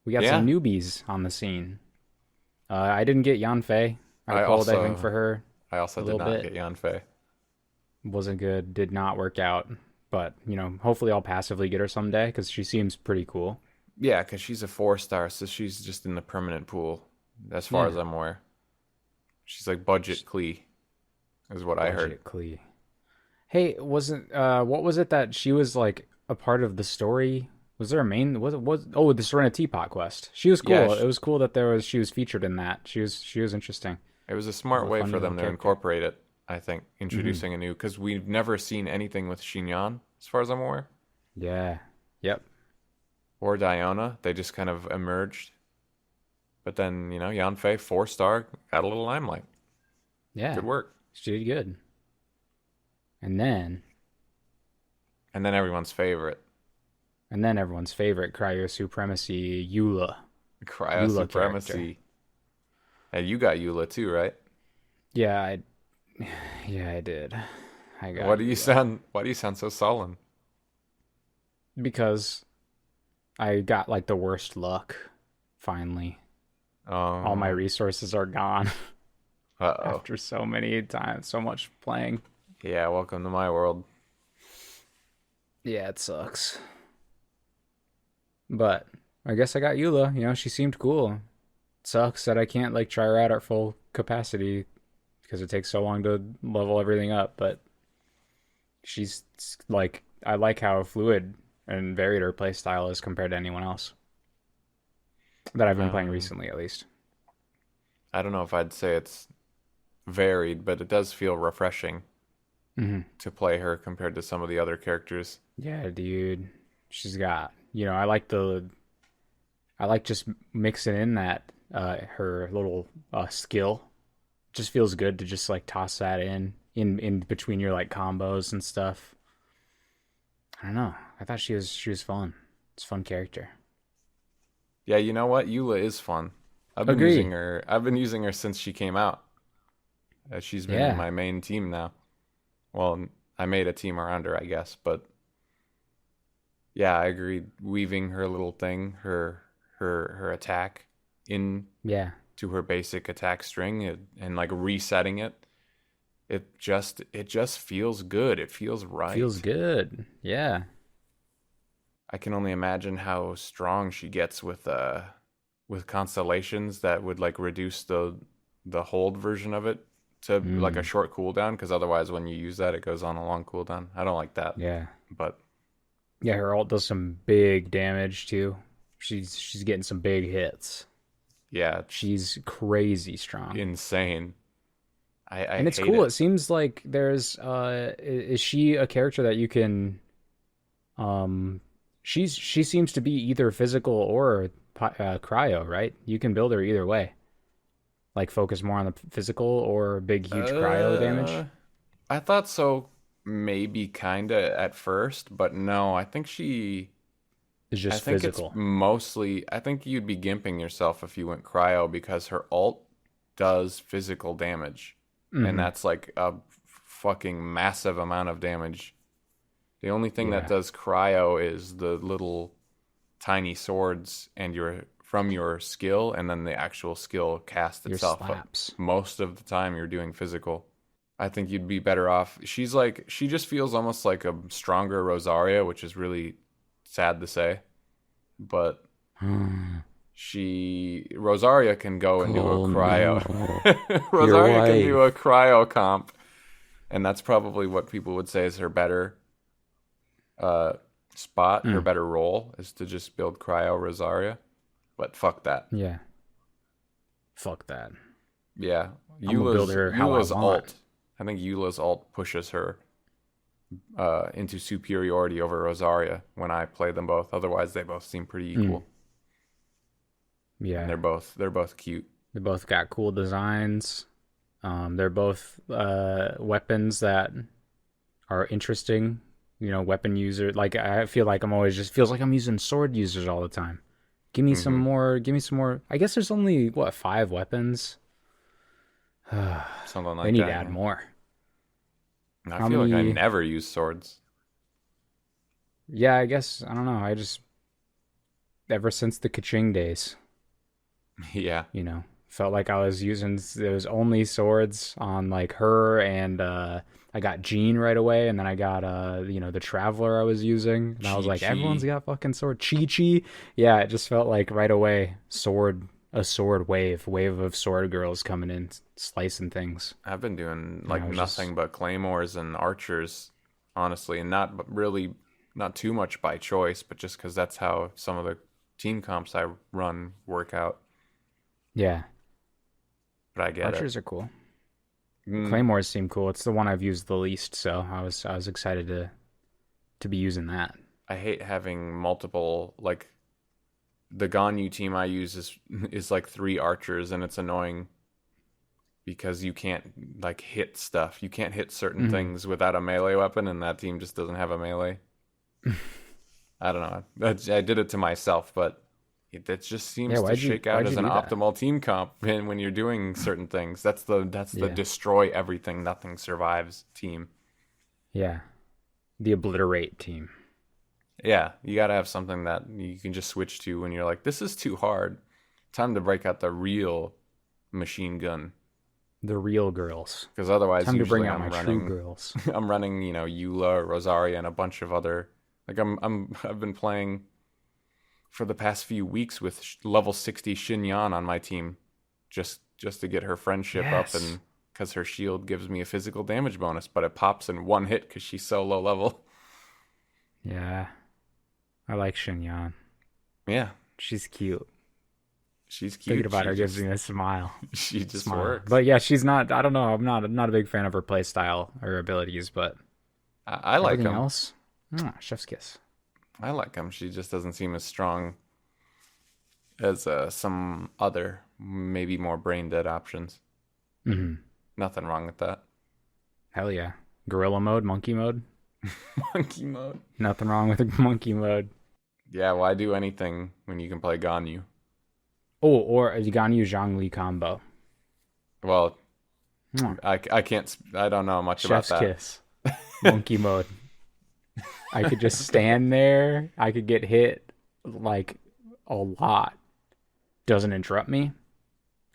We got some newbies on the scene. I didn't get Yanfei. I pulled, I think, for her. I also did not get Yanfei. Wasn't good. Did not work out. But, hopefully I'll passively get her someday because she seems pretty cool. Yeah, because she's a 4-star, so she's just in the permanent pool, as far as I'm aware. She's like budget Klee, is what I heard. Budget Klee. Hey, what was it that she was like a part of the story? Was there a main? The Serena Teapot quest? She was cool. Yeah, It was cool that she was featured in that. She was interesting. It was a smart way for them to incorporate it. I think introducing a new, because we've never seen anything with Xinyan, as far as I'm aware. Yeah. Yep. Or Diona, they just kind of emerged. But then Yanfei 4-star got a little limelight. Yeah. Good work. She did good. And then everyone's favorite. Cryo Supremacy, Eula. Cryo Supremacy. Hey, you got Eula too, right? Yeah, I did. I got. Why do you sound so sullen? Because I got like the worst luck. Finally, all my resources are gone. After so much playing. Yeah, welcome to my world. Yeah, it sucks. But I guess I got Eula. She seemed cool. It sucks that I can't like try her out at full capacity because it takes so long to level everything up. But she's like, I like how fluid and varied her playstyle is compared to anyone else that I've been playing recently, at least. I don't know if I'd say it's varied, but it does feel refreshing to play her compared to some of the other characters. Yeah, dude. She's got, I like just mixing in that her little skill. Just feels good to just like toss that in between your like combos and stuff. I don't know. I thought she was fun. It's a fun character. Yeah, you know what? Eula is fun. I've been using her since she came out. She's been in my main team now. Well, I made a team around her, I guess, but yeah, I agree. Weaving her little thing, her attack in to her basic attack string and like resetting it. It just feels good. It feels right. Feels good. Yeah. I can only imagine how strong she gets with constellations that would like reduce the hold version of it to like a short cooldown, because otherwise when you use that it goes on a long cooldown. I don't like that. Yeah. But yeah, her ult does some big damage too. She's getting some big hits. Yeah. She's crazy strong. Insane. And it's cool. It seems like there's is she a character that you can she seems to be either physical or cryo, right? You can build her either way. Like focus more on the physical or big huge cryo damage. I thought so, maybe kinda at first, but no, I think It's I just think it's physical. mostly. I think you'd be gimping yourself if you went cryo because her ult does physical damage, and Hmm. that's like a fucking massive amount of damage. The only thing that Yeah. does cryo is the little tiny swords and your skill, and then the actual skill cast Your itself. But slaps. most of the time, you're doing physical. I think you'd be better off. She just feels almost like a stronger Rosaria, which is really sad to say, but Rosaria can go and do a Oh cryo. no. Your Rosaria can do a wife. cryo comp, and that's probably what people would say is her better uh spot, her Mm. better role is to just build cryo Rosaria. But fuck that. Yeah. Fuck that. Yeah. I'm gonna build her how I Eula's want. ult. I think Eula's ult pushes her into superiority over Rosaria when I play them both. Otherwise they both seem pretty Mm. equal. And Yeah. they're both cute. They both got cool designs. They're both weapons that are interesting. You know, weapon user. Like I feel like I'm always just feels like I'm using sword users all the time. Give me some Hmm. more. Give me some more. I guess there's only what 5 weapons. Something They like need that. to add Yeah. more. I How feel like I many? never use swords. Yeah, I guess I don't know. I just ever since the Kaching days, Yeah. felt like I was using there was only swords on like her and I got Jean right away, and then I got the Traveler I was using, and I was Chi like, everyone's Chi. got fucking sword. Chi Chi, yeah, it just felt like right away a sword wave of sword girls coming in slicing things, I've been doing and like I was just nothing but claymores and archers, honestly, and not too much by choice, but just because that's how some of the team comps I run work out. yeah. But I get it. Archers are cool. Mm, Claymores seem cool. It's the one I've used the least, so I was excited to be using that. I hate having multiple like the Ganyu team I use is like 3 archers, and it's annoying because you can't like hit stuff. You can't hit certain Hmm. things without a melee weapon, and that team just doesn't have a melee. I don't know. I did it to myself, but that just Yeah, seems to shake out why'd you as an do that? optimal team comp when you're doing certain things. That's the Yeah. destroy everything, nothing survives team. Yeah. The obliterate team. Yeah, you got to have something that you can just switch to when you're like, this is too hard. Time to break out the real machine gun. The real girls. Because otherwise, Time to bring usually out my I'm true running, girls. I'm running, Eula, Rosaria, and a bunch of other. Like I've been playing for the past few weeks with level 60 Xinyan on my team, just to get her friendship up, Yes. and because her shield gives me a physical damage bonus, but it pops in one hit because she's so low level. Yeah. I like Shinyan. Yeah, She's cute. she's Thinking cute. about her gives me a smile. She just Smile. works. But yeah, she's not. I don't know. I'm not a big fan of her play style or abilities, but I like everything him. else, chef's kiss. I like him. She just doesn't seem as strong as some other, maybe more brain dead options. Hmm. Nothing wrong with that. Hell yeah. Gorilla mode, monkey mode. Monkey mode. Nothing wrong with monkey mode. Yeah, why do anything when you can play Ganyu? Oh, or a Ganyu Zhongli combo. Well, Mwah. I can't. I don't know much about Chef's that. kiss. Monkey mode. I could just stand there. I could get hit like a lot. Doesn't interrupt me.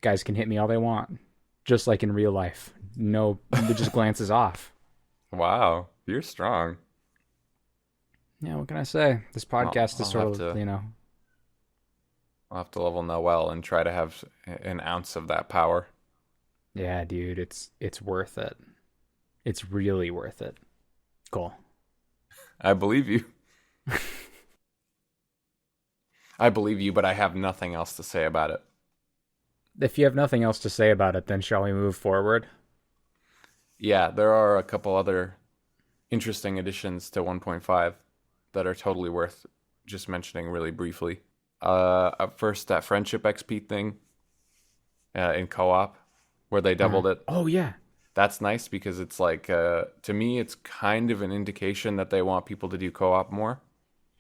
Guys can hit me all they want. Just like in real life. No, it just glances off. Wow, you're strong. Yeah, what can I say? This podcast is I'll sort have of, to. I'll have to level Noel and try to have an ounce of that power. yeah, dude, it's worth it. It's really worth it. Cool. I believe you. I believe you, but I have nothing else to say about it. If you have nothing else to say about it, then shall we move forward? Yeah, there are a couple other interesting additions to 1.5 that are totally worth just mentioning really briefly. At first, that friendship XP thing in co-op where they doubled it. Oh yeah. That's nice because it's like, to me, it's kind of an indication that they want people to do co-op more.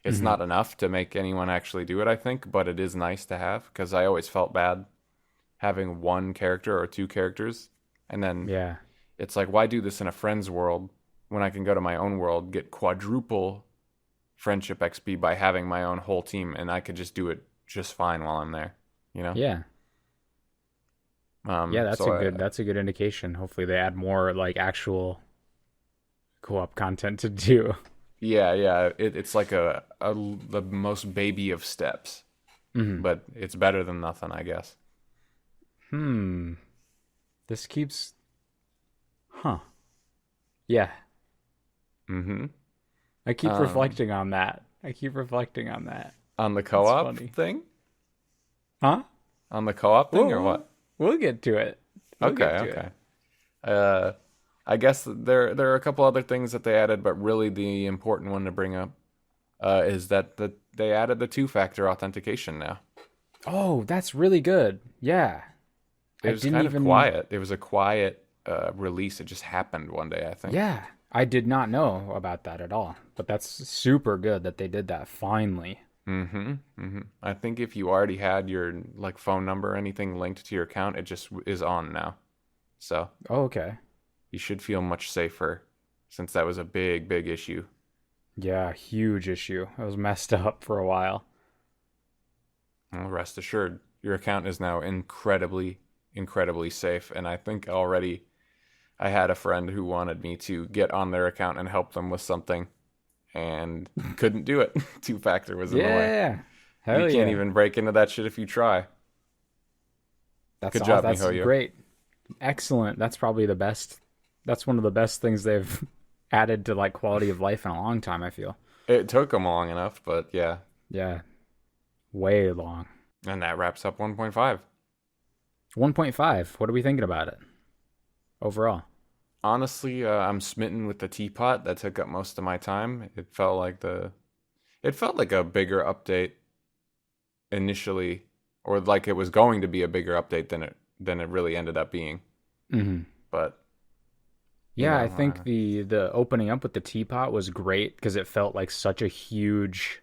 It's not enough to make anyone actually do it, I think, but it is nice to have because I always felt bad having one character or two characters. And then Yeah. it's like, why do this in a friend's world when I can go to my own world, get quadruple friendship XP by having my own whole team, and I could just do it just fine while I'm there, you know? Yeah. Yeah, that's that's a good indication. Hopefully they add more like actual co-op content to do. Yeah. It's like the most baby of steps, but it's better than nothing, I guess. This keeps Yeah. Mm-hmm. I keep reflecting on that. On the That's co-op funny. thing? Huh? On the co-op thing or what? We'll get to it. We'll get to Okay. it. I guess there are a couple other things that they added, but really the important one to bring up is that they added the two-factor authentication now. Oh, that's really good. Yeah. It was kind of quiet. It was a quiet release. It just happened one day, I think. Yeah. I did not know about that at all. But that's super good that they did that finally. I think if you already had your like phone number or anything linked to your account, it just is on now. So Oh, okay. you should feel much safer since that was a big issue. Yeah, huge issue. It was messed up for a while. Well, rest assured, your account is now incredibly safe. And I think already I had a friend who wanted me to get on their account and help them with something and couldn't do it. Two-factor was in the way. Yeah. Hell You yeah. can't even break into that shit if you try. Good job, That's MiHoYo. great. Excellent. That's probably the best. That's one of the best things they've added to like quality of life in a long time, I feel. It took them long enough, but yeah. Yeah. Way long. And that wraps up 1.5. 1.5. What are we thinking about it overall? Honestly, I'm smitten with the teapot. That took up most of my time. It felt like a bigger update initially, or like it was going to be a bigger update than it really ended up being. But Yeah, I think the opening up with the teapot was great because it felt like such a huge,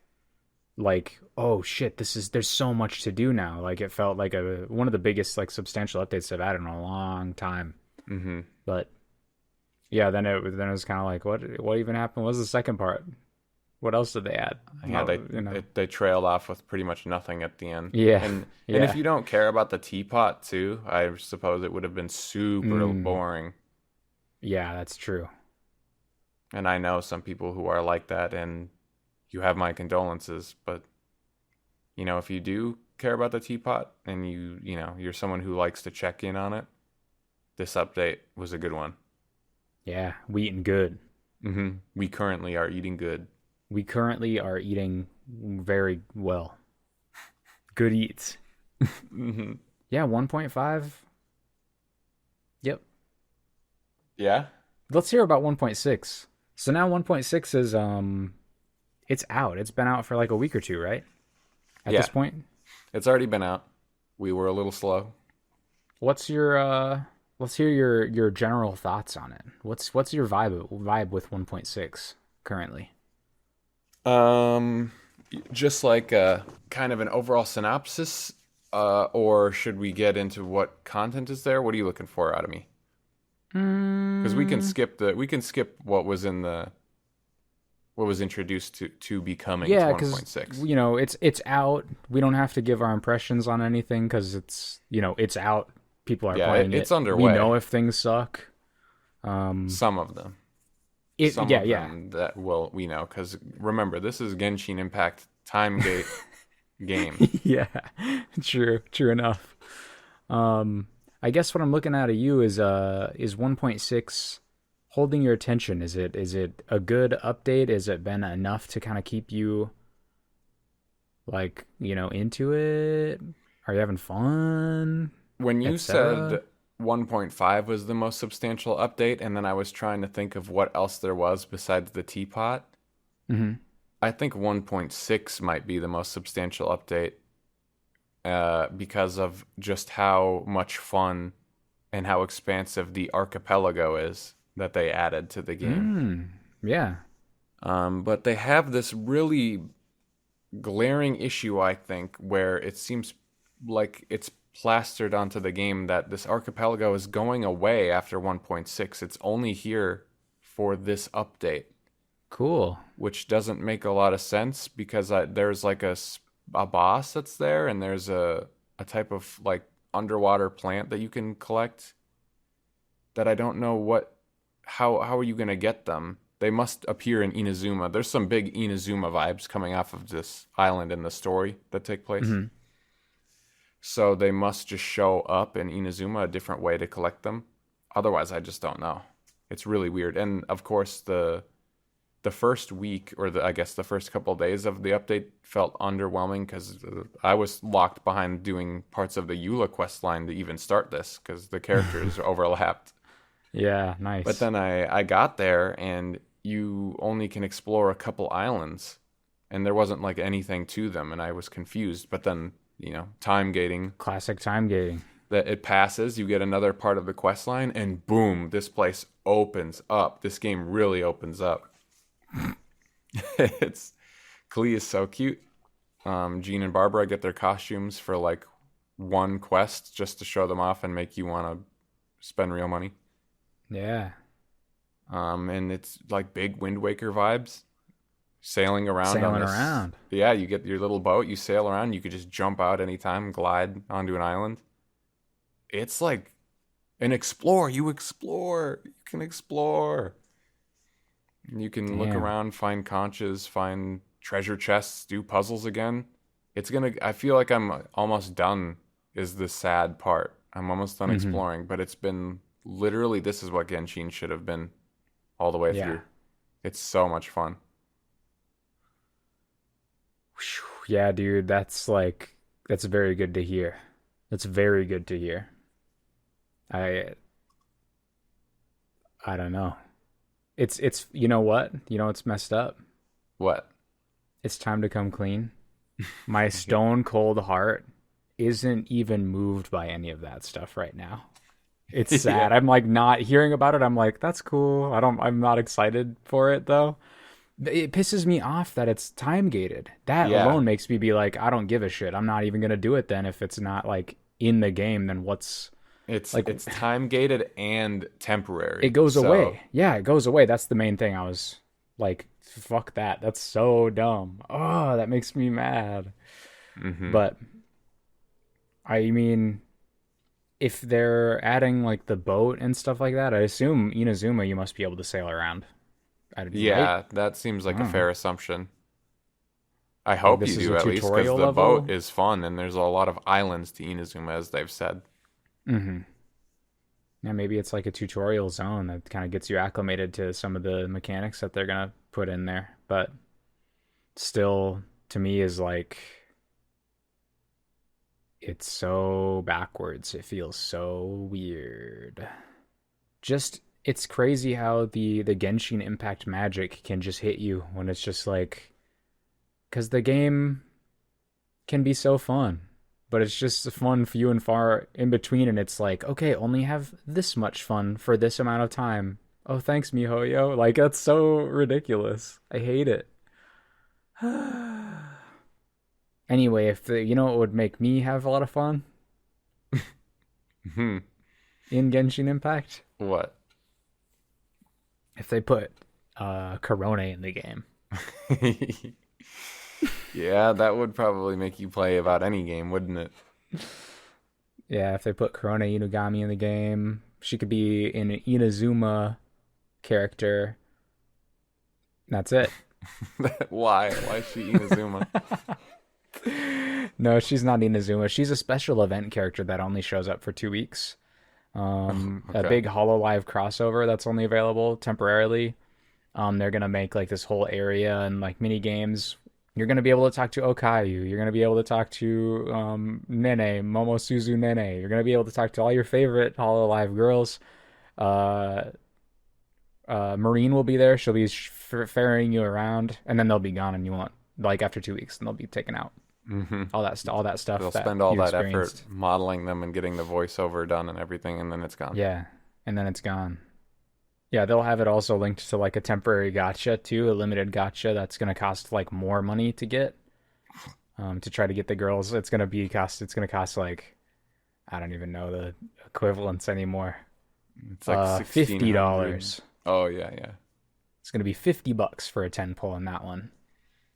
like, oh shit, there's so much to do now. Like it felt like one of the biggest like substantial updates they've had in a long time. But yeah, then it was kind of like, what even happened? What was the second part? What else did they add? yeah, they trailed off with pretty much nothing at the end. Yeah, and yeah. if you don't care about the teapot too, I suppose it would have been super boring. Yeah, that's true. And I know some people who are like that, and you have my condolences. But if you do care about the teapot, and you're someone who likes to check in on it, this update was a good one. Yeah, we eating good. We currently are eating good. We currently are eating very well. Good eats. Yeah, 1.5. Yep. Yeah? Let's hear about 1.6. So now 1.6 is it's out. It's been out for like a week or two, right? At this point? It's already been out. We were a little slow. What's your let's hear your general thoughts on it. What's your vibe with 1.6 currently? Just like kind of an overall synopsis, or should we get into what content is there? What are you looking for out of me? Because we can skip what was introduced to becoming 1.6. It's out. We don't have to give our impressions on anything because it's out. People are playing it. It's underway. We know if things suck. Some of them. Them that we know, because remember, this is Genshin Impact time game. Yeah, true enough. I guess what I'm looking at you is 1.6 holding your attention? Is it a good update? Has it been enough to kind of keep you like, into it? Are you having fun? When you said 1.5 was the most substantial update, and then I was trying to think of what else there was besides the teapot, I think 1.6 might be the most substantial update because of just how much fun and how expansive the archipelago is that they added to the game. Yeah. But they have this really glaring issue, I think, where it seems like it's plastered onto the game that this archipelago is going away after 1.6. It's only here for this update, Cool. which doesn't make a lot of sense because there's like a boss that's there, and there's a type of like underwater plant that you can collect that I don't know how are you going to get them? They must appear in Inazuma. There's some big Inazuma vibes coming off of this island in the story that take place. Mm-hmm. So they must just show up in Inazuma, a different way to collect them. Otherwise, I just don't know. It's really weird. And of course, the first week, or I guess the first couple of days of the update felt underwhelming because I was locked behind doing parts of the Eula quest line to even start this because the characters overlapped. Yeah, nice. But then I got there, and you only can explore a couple islands, and there wasn't like anything to them, and I was confused. But then, time gating. Classic time gating. That it passes, you get another part of the quest line, and boom, this place opens up. This game really opens up. Klee is so cute. Jean and Barbara get their costumes for like one quest just to show them off and make you want to spend real money. Yeah. And it's like big Wind Waker vibes. Sailing around. Yeah, you get your little boat, you sail around, you could just jump out anytime, glide onto an island. It's like an explore. You can explore. You can look around, find conches, find treasure chests, do puzzles again. I feel like I'm almost done is the sad part. I'm almost done exploring, but it's been literally, this is what Genshin should have been all the way through. It's so much fun. Yeah, dude, that's very good to hear. That's very good to hear. I don't know. It's you know what? You know what's messed up? What? It's time to come clean. My stone cold heart isn't even moved by any of that stuff right now. It's sad. I'm like not hearing about it. I'm like, that's cool. I'm not excited for it though. It pisses me off that it's time gated. That alone makes me be like, I don't give a shit. I'm not even gonna do it then if it's not like in the game. Then what's it's time gated and temporary. It goes away. Yeah, it goes away. That's the main thing. I was like, fuck that. That's so dumb. Oh, that makes me mad. Mm-hmm. But I mean, if they're adding like the boat and stuff like that, I assume Inazuma you must be able to sail around. Right? That seems like a fair assumption. I hope you do at least, because the boat is fun and there's a lot of islands to Inazuma, as they've said. Mm-hmm. Yeah, maybe it's like a tutorial zone that kind of gets you acclimated to some of the mechanics that they're gonna put in there. But still, to me, is like, it's so backwards. It feels so weird. It's crazy how the Genshin Impact magic can just hit you when it's just like, because the game can be so fun, but it's just fun few and far in between, and it's like, okay, only have this much fun for this amount of time. Oh, thanks, MiHoYo. Like, that's so ridiculous. I hate it. Anyway, you know what would make me have a lot of fun? In Genshin Impact? What? If they put Corona in the game. Yeah, that would probably make you play about any game, wouldn't it? Yeah, if they put Corona Inugami in the game, she could be an Inazuma character. That's it. Why? Why is she Inazuma? No, she's not Inazuma. She's a special event character that only shows up for 2 weeks. A big HoloLive crossover that's only available temporarily. They're gonna make like this whole area and like mini games. You're gonna be able to talk to Okayu. You're gonna be able to talk to Nene, Momosuzu Nene. You're gonna be able to talk to all your favorite HoloLive girls. Marine will be there. She'll be ferrying you around, and then they'll be gone, and you won't, like, after 2 weeks, and they'll be taken out. Mm-hmm. All that stuff. They'll spend all that effort modeling them and getting the voiceover done and everything, and then it's gone. Yeah, and then it's gone. Yeah, they'll have it also linked to like a temporary gacha too, a limited gacha that's gonna cost like more money to get. to try to get the girls. It's gonna cost like I don't even know the equivalents anymore. It's like $1,600. $50. Oh yeah, yeah. It's gonna be $50 for a 10 pull in that one,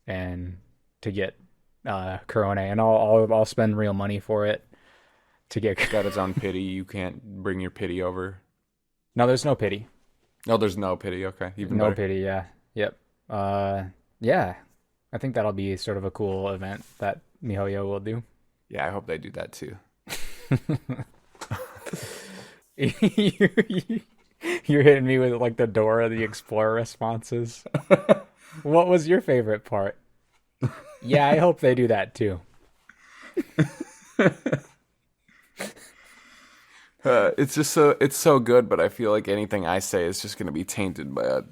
and to get Corona, and I'll spend real money for it to get. It's got its own pity. You can't bring your pity over. No, there's no pity. No, there's no pity. Okay, even No better. pity. Yeah. Yep. Yeah. I think that'll be sort of a cool event that MiHoYo will do. Yeah, I hope they do that too. You're hitting me with like the Dora the Explorer responses. What was your favorite part? Yeah, I hope they do that too. It's so good, but I feel like anything I say is just going to be tainted by a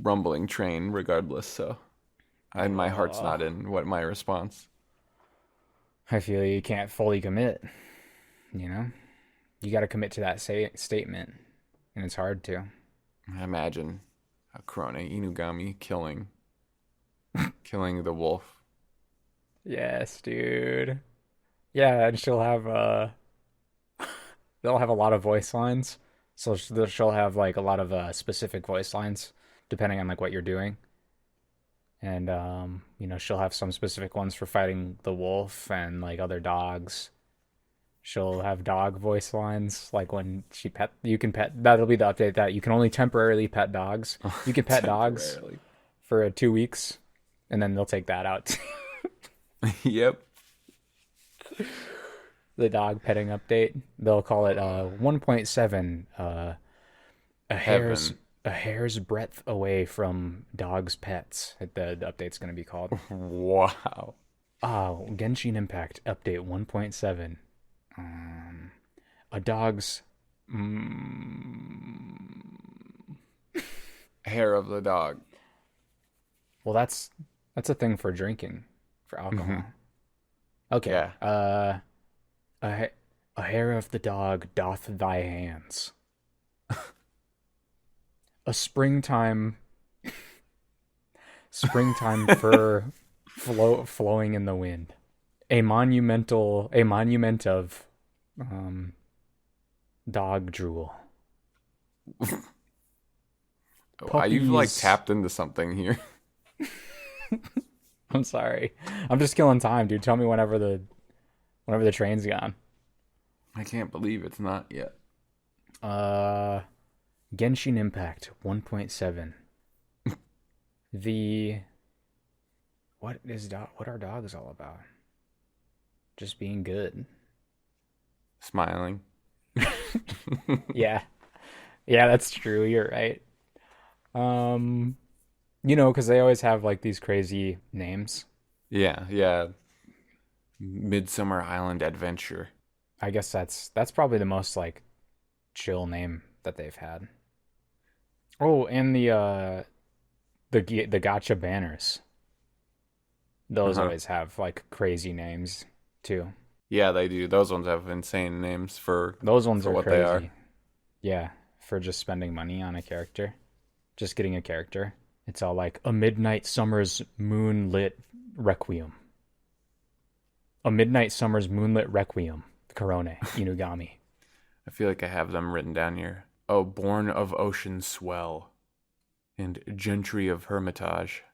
rumbling train, regardless. So, my heart's not in what my response. I feel you can't fully commit. You know, you got to commit to that statement, and it's hard to. I imagine a Corona Inugami killing the wolf. Yes, dude. Yeah, and they'll have a lot of voice lines. So she'll have like a lot of specific voice lines depending on like what you're doing. And she'll have some specific ones for fighting the wolf and like other dogs. She'll have dog voice lines like when you can pet, that'll be the update that you can only temporarily pet dogs. You can pet dogs for 2 weeks and then they'll take that out. Yep. The dog petting update. They'll call it 1.7 a hair's breadth away from dogs pets. The update's going to be called. Wow. Oh, Genshin Impact update 1.7. A dog's hair of the dog. Well, that's a thing for drinking, for alcohol. Mm-hmm. Okay. Yeah. A hair of the dog doth thy hands. A springtime fur flowing in the wind. A monument of dog drool. You've like tapped into something here. I'm sorry. I'm just killing time, dude. Tell me whenever the train's gone. I can't believe it's not yet. Genshin Impact 1.7. What are dogs all about? Just being good. Smiling. Yeah. Yeah, that's true. You're right. Because they always have like these crazy names. Yeah, yeah. Midsummer Island Adventure. I guess that's probably the most like chill name that they've had. Oh, and the gacha banners. Those always have like crazy names too. Yeah, they do. Those ones have insane names for Those ones for are what crazy. they are. Yeah, for just spending money on a character. Just getting a character. It's all like a midnight summer's moonlit requiem. A midnight summer's moonlit requiem. Corona Inugami. I feel like I have them written down here. Oh, born of ocean swell, and gentry of hermitage.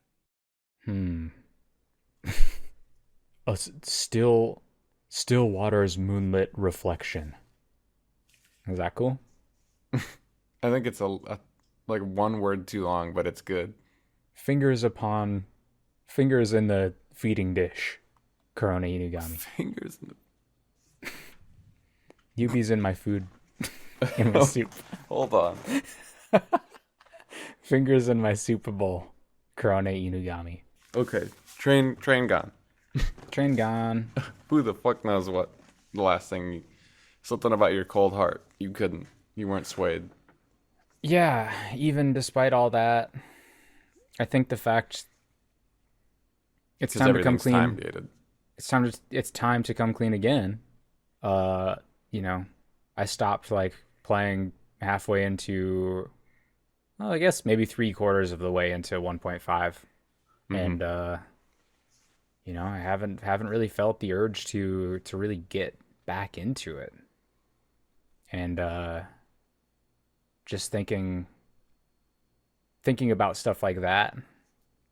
A still water's moonlit reflection. Is that cool? I think it's a like one word too long, but it's good. Fingers in the feeding dish. Corona Inugami. Fingers in the... Yubi's in my food. In my soup. Hold on. Fingers in my soup bowl. Corona Inugami. Okay, train gone. Train gone. Who the fuck knows what the last thing... Something about your cold heart. You weren't swayed. Yeah, even despite all that, I think the fact it's time to come clean. Time dated. It's time to come clean again. I stopped like playing halfway into, well, I guess maybe 3/4 of the way into 1.5, and I haven't really felt the urge to really get back into it. And just thinking about stuff like that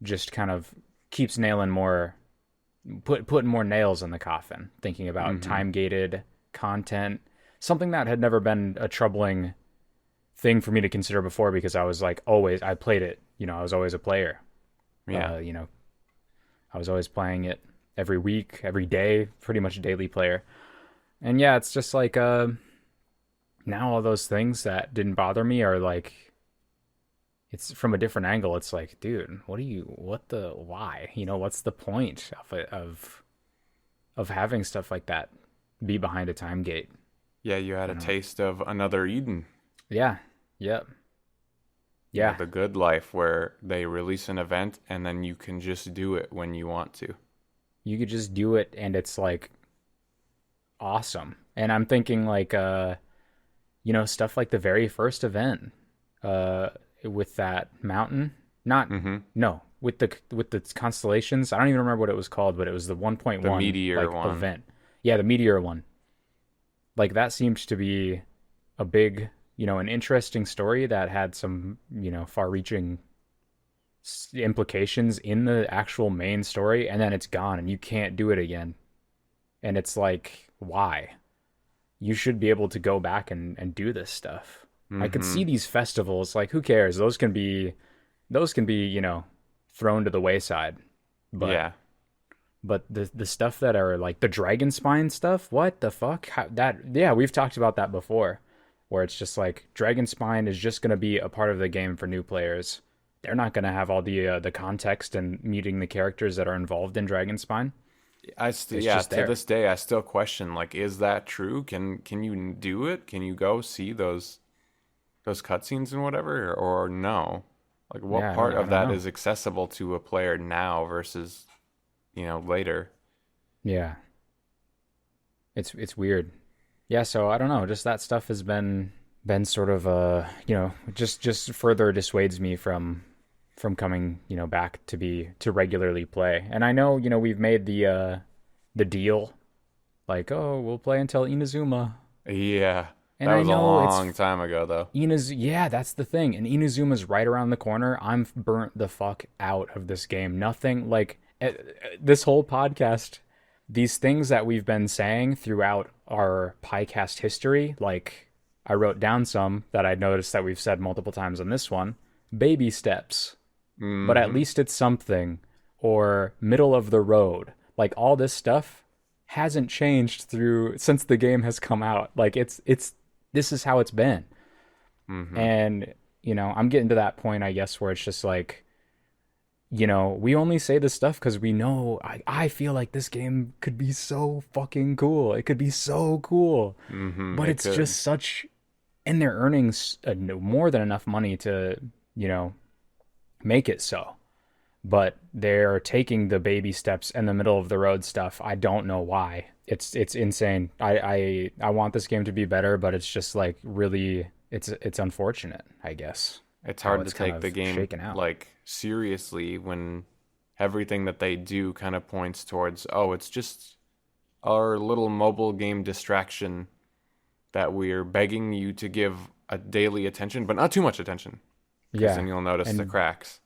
just kind of keeps nailing more putting more nails in the coffin, thinking about Mm-hmm. time gated content, something that had never been a troubling thing for me to consider before because I was like always I played it, I was always a player. Yeah. I was always playing it every week, every day, pretty much a daily player. And yeah, it's just like now all those things that didn't bother me are like it's from a different angle. It's like, dude, why? What's the point of having stuff like that be behind a time gate? Yeah, you had I a don't know. taste of another Eden. Yeah. Yep. Yeah. The good life where they release an event and then you can just do it when you want to. You could just do it and it's like awesome. And I'm thinking like stuff like the very first event uh with that mountain. Not Mm-hmm. no, with the constellations. I don't even remember what it was called, but it was the The 1.1 meteor like one. event. Yeah, the meteor one. Like that seemed to be a big, an interesting story that had some, far-reaching implications in the actual main story, and then it's gone and you can't do it again. And it's like, why? You should be able to go back and do this stuff. I could Mm-hmm. see these festivals, like who cares? Those can be, thrown to the wayside. But Yeah. the stuff that are like the dragon spine stuff, what the fuck? Yeah, we've talked about that before, where it's just like dragon spine is just gonna be a part of the game for new players. They're not gonna have all the context and meeting the characters that are involved in dragon spine. It's Yeah, just to there. this day I still question like is that true? Can you do it? Can you go see those cutscenes and whatever or no? Like what Yeah, part I of don't that know. is accessible to a player now versus, later? Yeah, it's weird. Yeah, so I don't know. Just that stuff has been sort of just further dissuades me from coming back to regularly play. And I know we've made the deal like, oh, we'll play until Inazuma. Yeah. And That I was a know it's long time ago though. Yeah, that's the thing. And Inuzuma's right around the corner. I'm burnt the fuck out of this game. Nothing like this whole podcast, these things that we've been saying throughout our Paicast history, like I wrote down some that I noticed that we've said multiple times on this one. Baby steps, but at Mm-hmm. least it's something, or middle of the road. Like all this stuff hasn't changed through since the game has come out. Like it's this is how it's been. Mm-hmm. And, I'm getting to that point, I guess, where it's just like, we only say this stuff because we know I feel like this game could be so fucking cool. It could be so cool. Mm-hmm. But It it's could. just such, and they're earning more than enough money to, make it so. But they're taking the baby steps and the middle of the road stuff. I don't know why. It's insane. I want this game to be better, but it's just like really it's unfortunate, I guess, It's how hard to it's kind take the of game shaken out. like seriously when everything that they do kind of points towards, oh, it's just our little mobile game distraction that we're begging you to give a daily attention, but not too much attention, because Yeah. then you'll notice the And cracks.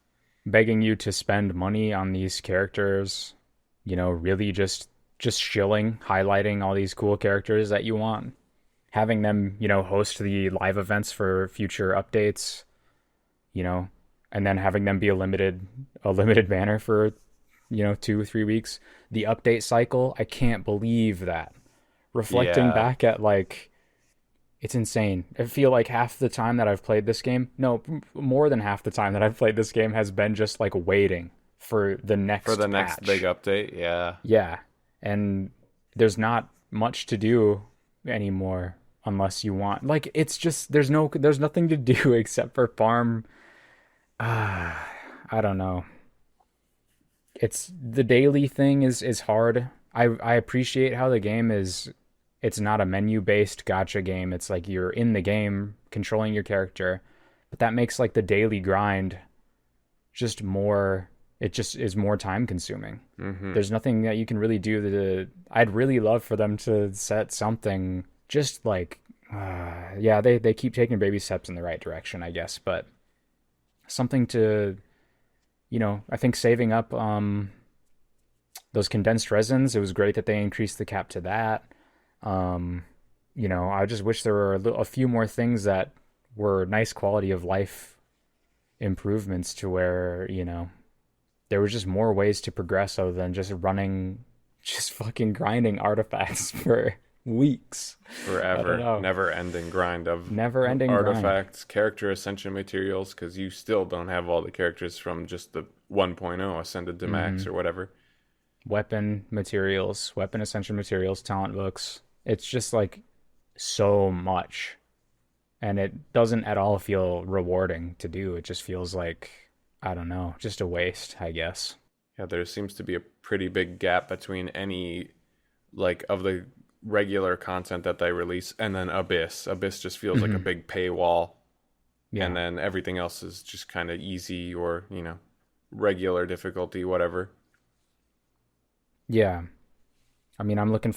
begging you to spend money on these characters, really just shilling, highlighting all these cool characters that you want, having them, host the live events for future updates, you know, and then having them be a limited banner for 2 or 3 weeks. The update cycle, I can't believe that. Reflecting Yeah, back at like, it's insane. I feel like half the time that I've played this game, no, more than half the time that I've played this game has been just like waiting for the for the next next big patch. update. Yeah. Yeah, and there's not much to do anymore unless you want. Like it's just there's nothing to do except for farm. I don't know. It's the daily thing is hard. I appreciate how the game is. It's not a menu based gacha game. It's like you're in the game controlling your character, but that makes like the daily grind just more it just is more time consuming. Mm-hmm. There's nothing that you can really do I'd really love for them to set something just like yeah, they keep taking baby steps in the right direction, I guess, but something to, I think saving up those condensed resins, it was great that they increased the cap to that. Um, I just wish there were a few more things that were nice quality of life improvements to where, there was just more ways to progress other than just fucking grinding artifacts for weeks. I don't Forever, know. never ending grind of Never ending grind. artifacts, character ascension materials, because you still don't have all the characters from just the 1.0 ascended to max Hmm. or whatever. Weapon materials, weapon essential materials, talent books. It's just like so much. And it doesn't at all feel rewarding to do. It just feels like, I don't know, just a waste, I guess. Yeah, there seems to be a pretty big gap between any like of the regular content that they release and then Abyss. Abyss just feels like a Hmm. big paywall, and Yeah. then everything else is just kind of easy or, regular difficulty, whatever. Yeah. I mean, I'm still looking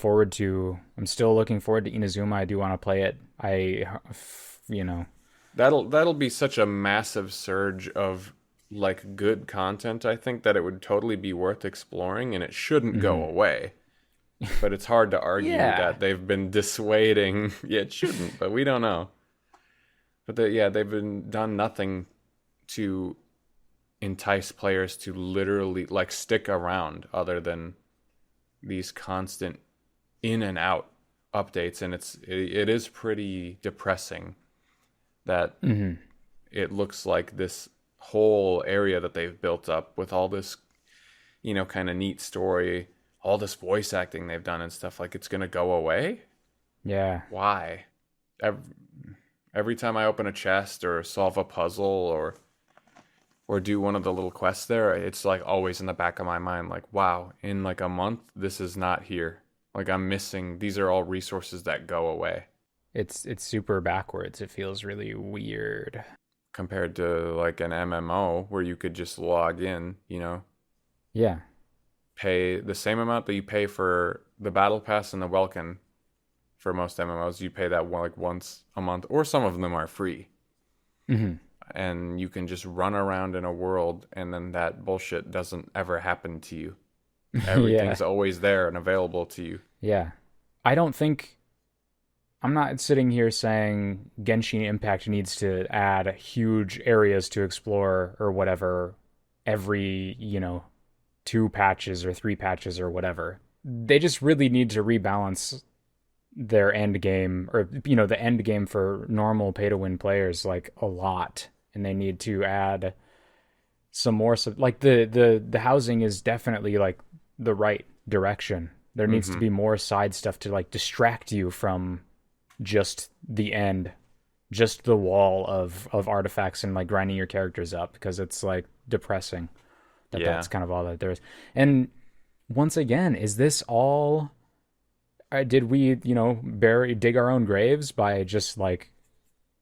forward to Inazuma. I do want to play it. You know, That'll be such a massive surge of like good content, I think, that it would totally be worth exploring and it shouldn't go hmm. away. But it's hard to argue Yeah. that they've been dissuading. Yeah, it shouldn't, but we don't know. But yeah, they've been done nothing to entice players to literally like stick around other than these constant in and out updates, and it is pretty depressing that Hmm. it looks like this whole area that they've built up with all this, kind of neat story, all this voice acting they've done and stuff, like it's gonna go away. Yeah. Why? Every time I open a chest or solve a puzzle or do one of the little quests there, it's like always in the back of my mind, like, wow, in like a month, this is not here. Like I'm missing, these are all resources that go away It's super backwards. It feels really weird. compared to like an MMO where you could just log in, Yeah. pay the same amount that you pay for the battle pass and the Welkin. For most MMOs, you pay that one like once a month, or some of them are free. Hmm. And you can just run around in a world, and then that bullshit doesn't ever happen to you. Yeah. Everything's always there and available to you. Yeah. I don't think I'm not sitting here saying Genshin Impact needs to add huge areas to explore or whatever every, 2 patches or 3 patches or whatever. They just really need to rebalance their end game, or the end game for normal pay to win players, like a lot, and they need to add some more like the housing is definitely like the right direction. There needs to Mm-hmm. be more side stuff to like distract you from just the end, just the wall of artifacts and like grinding your characters up, because it's like depressing that Yeah. that's kind of all that there is. And once again, is this all did we, dig our own graves by just like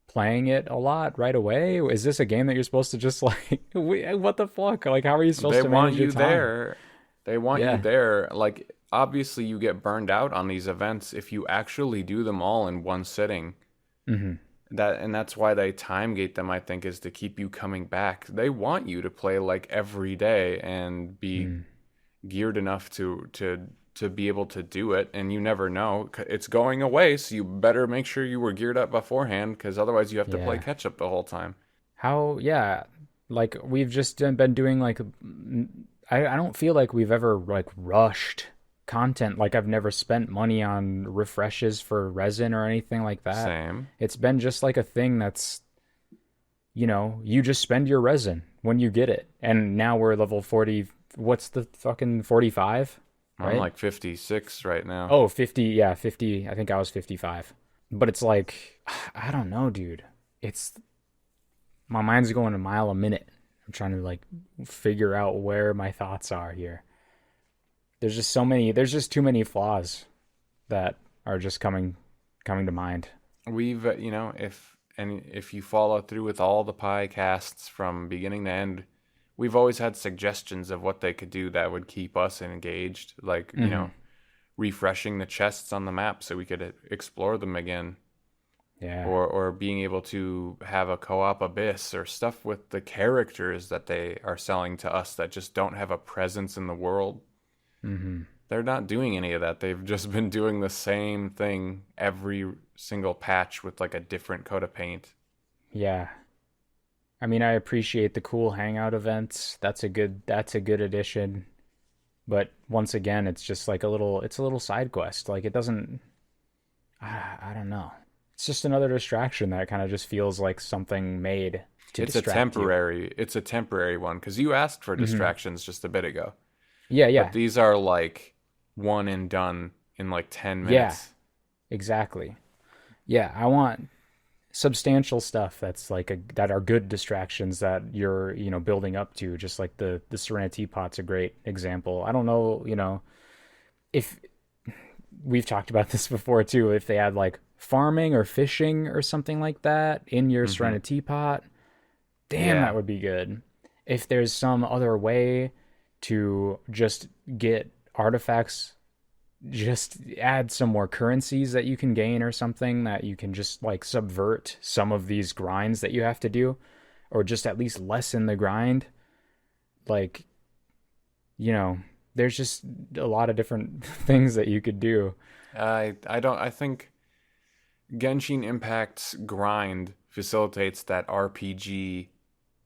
playing it a lot right away? Is this a game that you're supposed to just like, what the fuck? Like, how are you supposed They to want manage your you time? there. They want you Yeah. there. Like, obviously, you get burned out on these events if you actually do them all in one sitting. Hmm. That's why they time gate them, I think, is to keep you coming back. They want you to play like every day and be Mm. geared enough to be able to do it, and you never know. It's going away, so you better make sure you were geared up beforehand, because otherwise you have to play Yeah. catch up the whole time. How, yeah. Like, we've just been doing like, I don't feel like we've ever like rushed content. Like, I've never spent money on refreshes for resin or anything like that. Same. It's been just like a thing that's, you just spend your resin when you get it. And now we're level 40. What's the fucking 45? I'm Right? like 56 right now. Oh, 50. Yeah, 50. I think I was 55. But it's like, I don't know, dude. It's My mind's going a mile a minute. I'm trying to like figure out where my thoughts are here. There's just too many flaws that are just coming to mind. We've, if you follow through with all the pie casts from beginning to end, we've always had suggestions of what they could do that would keep us engaged, like, you know, refreshing the chests on the map so we could explore them again. Yeah. Or being able to have a co-op abyss or stuff with the characters that they are selling to us that just don't have a presence in the world. They're not doing any of that. They've just been doing the same thing every single patch with like a different coat of paint. Yeah. I mean, I appreciate the cool hangout events. That's a good addition. But once again, it's just like it's a little side quest. Like it doesn't I don't know. It's just another distraction that kind of just feels like something made to distract you. It's a temporary one because you asked for distractions just a bit ago. Yeah, yeah. But these are like one and done in like 10 minutes. Yeah, exactly. Yeah, I want substantial stuff that's like that are good distractions that you're, building up to, just like the Serenity Pot's a great example. I don't know, if we've talked about this before too, if they had like farming or fishing or something like that in your Serenity Pot, damn, that would be good. If there's some other way to just get artifacts, just add some more currencies that you can gain or something that you can just like subvert some of these grinds that you have to do, or just at least lessen the grind. Like, there's just a lot of different things that you could do. I think Genshin Impact's grind facilitates that RPG,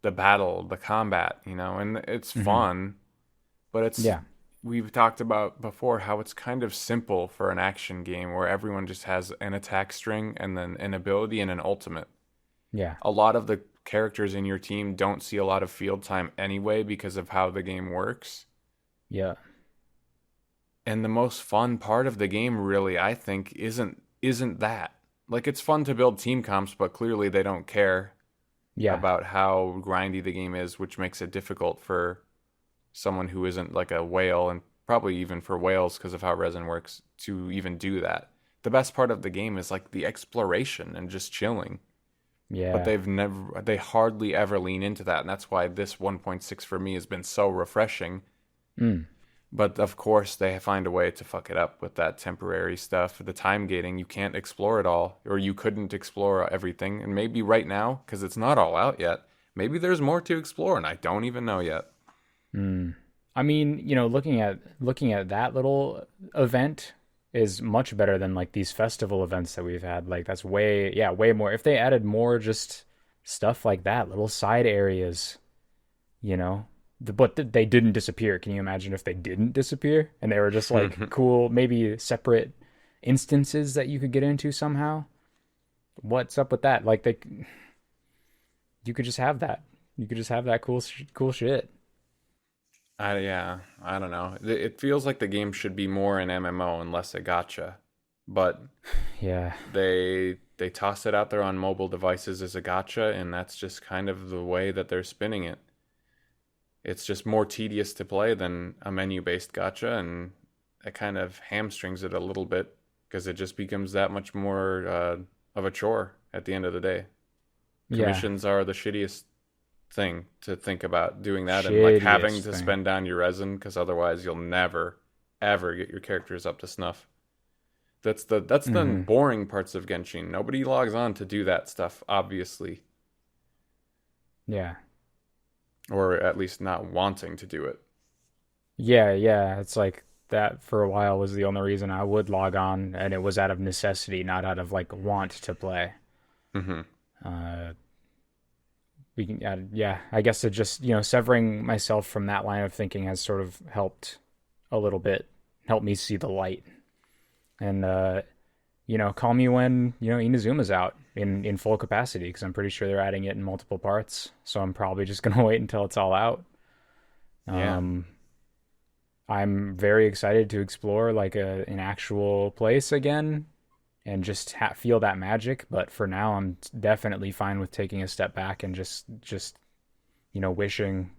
the battle, the combat, and it's fun, but it's, we've talked about before how it's kind of simple for an action game where everyone just has an attack string and then an ability and an ultimate. Yeah. A lot of the characters in your team don't see a lot of field time anyway because of how the game works. Yeah. And the most fun part of the game, really, I think, isn't that. Like, it's fun to build team comps, but clearly they don't care about how grindy the game is, which makes it difficult for someone who isn't like a whale, and probably even for whales because of how resin works, to even do that. The best part of the game is like the exploration and just chilling. Yeah. But they hardly ever lean into that, and that's why this 1.6 for me has been so refreshing. But of course, they find a way to fuck it up with that temporary stuff. The time gating, you can't explore it all, or you couldn't explore everything. And maybe right now, because it's not all out yet, maybe there's more to explore, and I don't even know yet. I mean, looking at that little event is much better than like these festival events that we've had. Like that's way more. If they added more just stuff like that, little side areas, but they didn't disappear. Can you imagine if they didn't disappear and they were just like cool, maybe separate instances that you could get into somehow? What's up with that? Like you could just have that. You could just have that cool shit. I don't know. It feels like the game should be more an MMO and less a gacha, but yeah, they toss it out there on mobile devices as a gacha, and that's just kind of the way that they're spinning it. It's just more tedious to play than a menu-based gacha, and it kind of hamstrings it a little bit because it just becomes that much more of a chore at the end of the day. Commissions are the shittiest thing to think about, doing that and like having to spend down your resin, because otherwise you'll never ever get your characters up to snuff. That's the boring parts of Genshin. Nobody logs on to do that stuff, obviously. Yeah. Or at least not wanting to do it. Yeah. It's like that for a while was the only reason I would log on, and it was out of necessity, not out of like want to play. We can, I guess it just, severing myself from that line of thinking has sort of helped a little bit, helped me see the light. And, call me when, Inazuma's out in full capacity, because I'm pretty sure they're adding it in multiple parts. So I'm probably just going to wait until it's all out. I'm very excited to explore like an actual place again and just feel that magic. But for now, I'm definitely fine with taking a step back and just wishing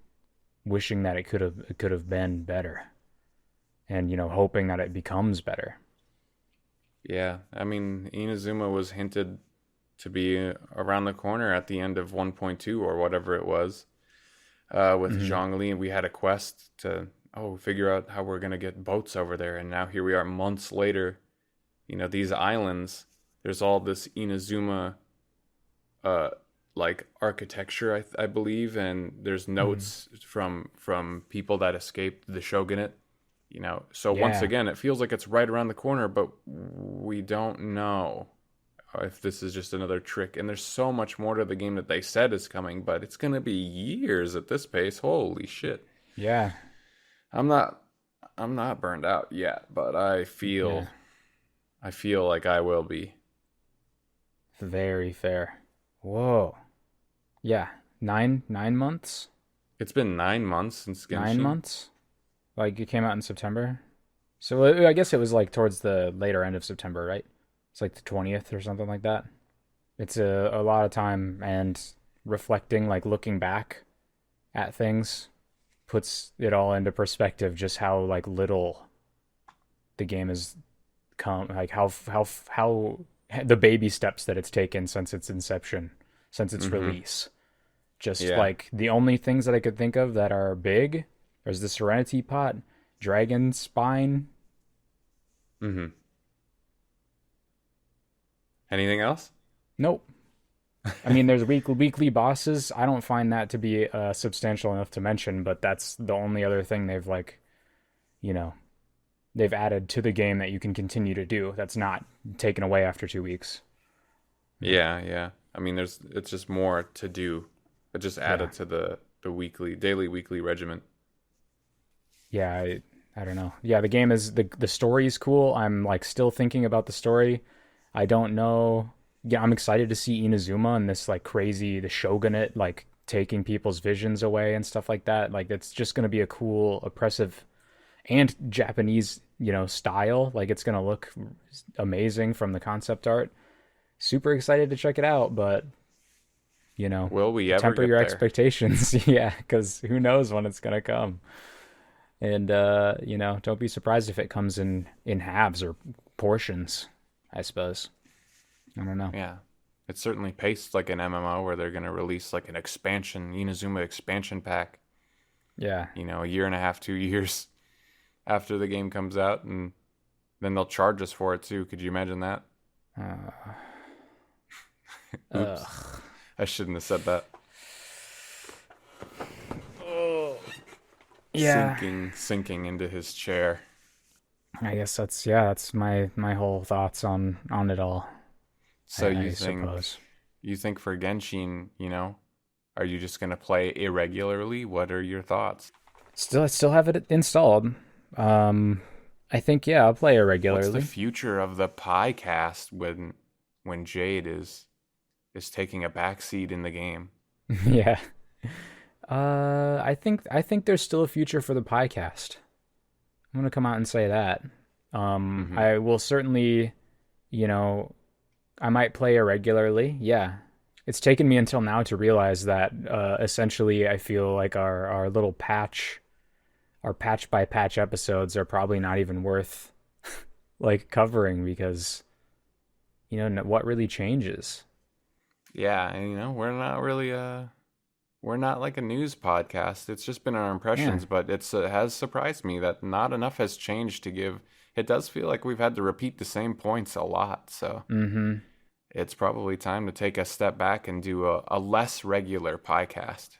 that it could have been better, and hoping that it becomes better. Yeah, I mean, Inazuma was hinted to be around the corner at the end of 1.2 or whatever it was. with Zhongli, and we had a quest to figure out how we're gonna get boats over there. And now here we are, months later. These islands. There's all this Inazuma, like architecture, I believe, and there's notes from people that escaped the shogunate. So once again, it feels like it's right around the corner, but we don't know if this is just another trick. And there's so much more to the game that they said is coming, but it's gonna be years at this pace. Holy shit! Yeah, I'm not burned out yet, but I feel like I will be. Very fair. Whoa. Yeah, 9 months. It's been 9 months since Genshin. 9 months. Like it came out in September, so I guess it was like towards the later end of September, right? It's like the 20th or something like that. It's a lot of time, and reflecting, like looking back at things, puts it all into perspective. Just how like little the game has come, like how the baby steps that it's taken since its inception, since its release. Just like the only things that I could think of that are big. There's the Serenity Pot, Dragon Spine. Anything else? Nope. I mean, there's weekly bosses. I don't find that to be substantial enough to mention, but that's the only other thing they've they've added to the game that you can continue to do. That's not taken away after 2 weeks. Yeah. I mean, it's just more to do. It just added to the daily weekly regimen. Yeah, I don't know. Yeah, the game is the story is cool. I'm like still thinking about the story. I don't know. Yeah, I'm excited to see Inazuma and this like crazy the shogunate like taking people's visions away and stuff like that. Like it's just going to be a cool, oppressive, and Japanese, style. Like it's going to look amazing from the concept art. Super excited to check it out, but will we ever temper get your there? Expectations? Yeah, because who knows when it's going to come. And don't be surprised if it comes in halves or portions, I suppose. I don't know. Yeah. It's certainly paced like an MMO where they're going to release like an Inazuma expansion pack. Yeah. A year and a half, 2 years after the game comes out, and then they'll charge us for it too. Could you imagine that? Oops. I shouldn't have said that. Yeah. Sinking into his chair. I guess that's my whole thoughts on it all. So I suppose. You think for Genshin, are you just gonna play irregularly? What are your thoughts? I still have it installed. I think I'll play irregularly. What's the future of the Paicast when Jade is taking a backseat in the game? Yeah. I think there's still a future for the Paicast. I'm gonna come out and say that. I will certainly, I might play irregularly. Yeah, it's taken me until now to realize that. Essentially, I feel like our little patch by patch episodes are probably not even worth like covering because, what really changes. Yeah, and we're not really we're not like a news podcast. It's just been our impressions, but it has surprised me that not enough has changed to give. It does feel like we've had to repeat the same points a lot. So it's probably time to take a step back and do a less regular podcast.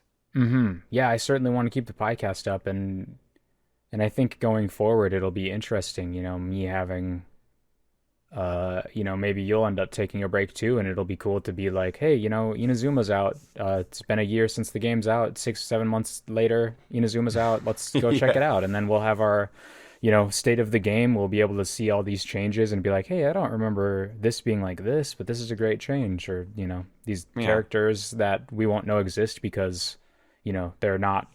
Yeah, I certainly want to keep the podcast up, and I think going forward it'll be interesting. Me having. Maybe you'll end up taking a break too, and it'll be cool to be like, hey, Inazuma's out. It's been a year since the game's out. 6-7 months later, Inazuma's out. Let's go check it out. And then we'll have our, state of the game. We'll be able to see all these changes and be like, hey, I don't remember this being like this, but this is a great change. Or, these characters that we won't know exist because, they're not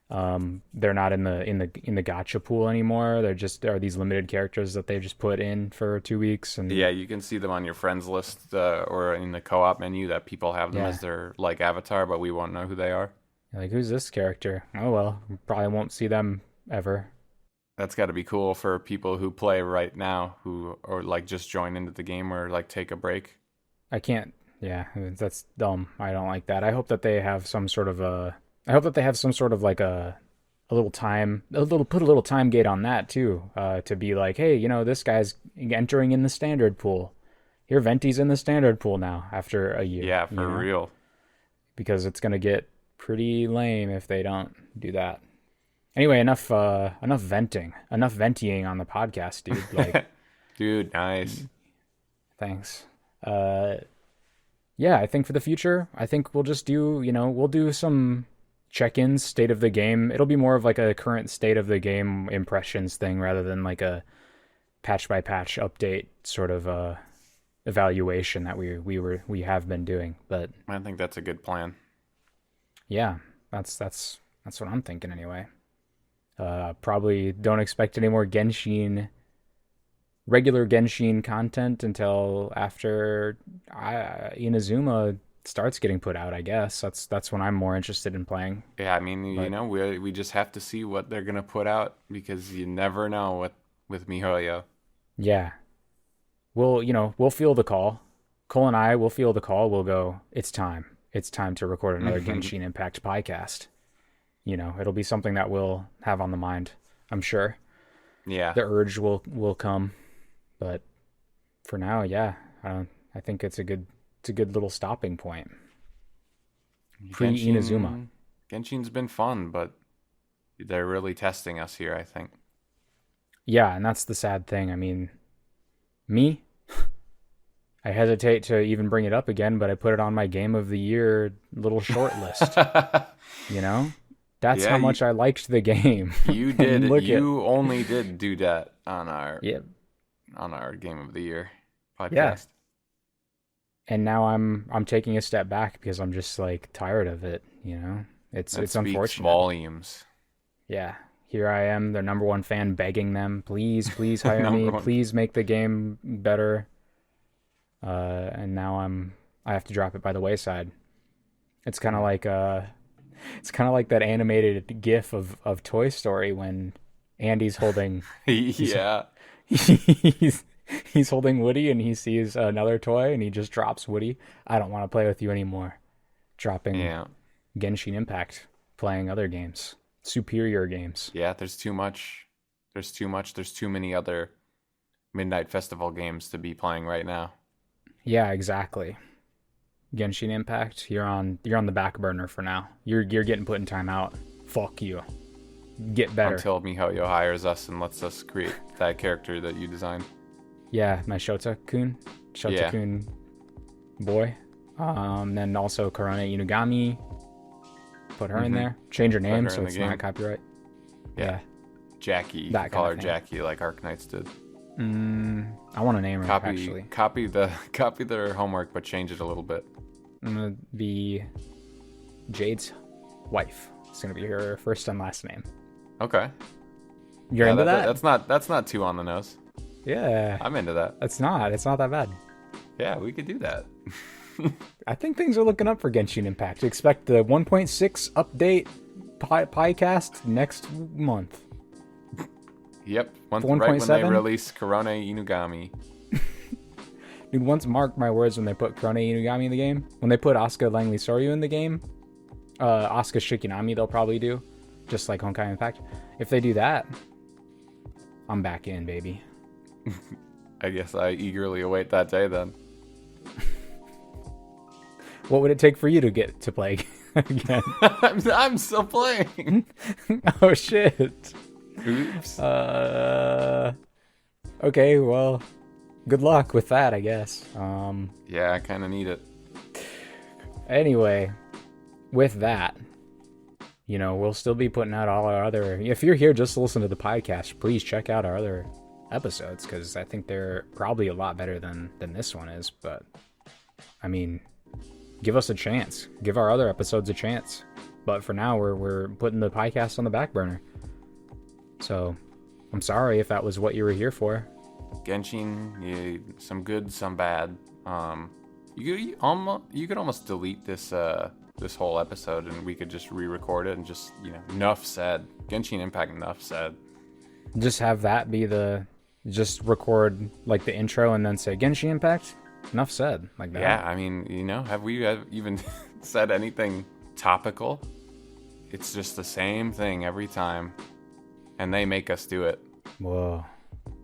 in the gacha pool anymore. There are these limited characters that they just put in for 2 weeks, and you can see them on your friends list or in the co-op menu that people have them as their like avatar, but we won't know who they are. Like, who's this character? Oh well, probably won't see them ever. That's got to be cool for people who play right now, or like just join into the game or like take a break. I can't. Yeah, that's dumb. I don't like that. I hope that they have some sort of a I hope that they have some sort of like put a little time gate on that too, to be like, hey, this guy's entering in the standard pool. Here, Venti's in the standard pool now after a year. Yeah, for real. Because it's gonna get pretty lame if they don't do that. Anyway, enough venting, enough venting on the podcast, dude. Like, dude, nice. Thanks. Yeah, I think for the future, I think we'll just do, we'll do some check-ins, state of the game. It'll be more of like a current state of the game impressions thing rather than like a patch by patch update sort of evaluation that we have been doing. But I think that's a good plan. Yeah, that's what I'm thinking anyway. Probably don't expect any more regular Genshin content until after Inazuma starts getting put out, I guess. That's when I'm more interested in playing. Yeah, I mean, we just have to see what they're gonna put out because you never know with MiHoYo. Yeah. We'll feel the call. Cole and I will feel the call. We'll go, it's time. It's time to record another Genshin Impact Paicast. It'll be something that we'll have on the mind, I'm sure. Yeah. The urge will come. But for now, yeah, I think it's a good little stopping point. Pre-Inazuma. Genshin's been fun, but they're really testing us here, I think. Yeah, and that's the sad thing. I mean, me, I hesitate to even bring it up again, but I put it on my Game of the Year little short list. That's how much I liked the game. You did. Only did do that on our Game of the Year podcast. Yeah. And now I'm taking a step back because I'm just like tired of it. It's unfortunate. Volumes. Yeah. Here I am, their number one fan, begging them, please hire me, please make the game better. And now I have to drop it by the wayside. It's kind of like that animated GIF of Toy Story when Andy's holding yeah. He's holding Woody and he sees another toy and he just drops Woody. I don't want to play with you anymore. Dropping Genshin Impact, playing other games, superior games. Yeah, there's too much. There's too many other Midnight Festival games to be playing right now. Yeah, exactly. Genshin Impact, you're on the back burner for now. You're getting put in timeout. Fuck you. Get better. Until MiHoYo hires us and lets us create that character that you designed. Yeah, my Shota-kun boy. Then also Korone Inugami. Put her in there. Change her name so it's not copyright. Yeah. Jackie. You can call her Jackie like Arknights did. I want to name her actually. Copy their homework, but change it a little bit. I'm gonna be Jade's wife. It's gonna be her first and last name. Okay. You're into that? That's not too on the nose. Yeah. I'm into that. It's not that bad. Yeah, we could do that. I think things are looking up for Genshin Impact. Expect the 1.6 update Paicast next month. Yep, right when they release Korone Inugami. Dude, once mark my words when they put Korone Inugami in the game. When they put Asuka Langley Soryu in the game, Asuka Shikinami they'll probably do, just like Honkai Impact. If they do that, I'm back in, baby. I guess I eagerly await that day then. What would it take for you to get to play again? I'm still playing. Oh shit. Oops. Okay, well, good luck with that, I guess. Yeah, I kind of need it. Anyway, with that, we'll still be putting out all our other... If you're here just to listen to the podcast, please check out our other episodes, because I think they're probably a lot better than this one is. But, I mean, give us a chance. Give our other episodes a chance. But for now, we're putting the podcast on the back burner. So, I'm sorry if that was what you were here for. Genshin, some good, some bad. You could almost delete this whole episode and we could just re-record it and just, enough said. Genshin Impact, enough said. Just have that be just record like the intro and then say Genshin Impact, enough said, like that. Yeah, I mean, have we even said anything topical? it's just the same thing every time, and they make us do it. Whoa.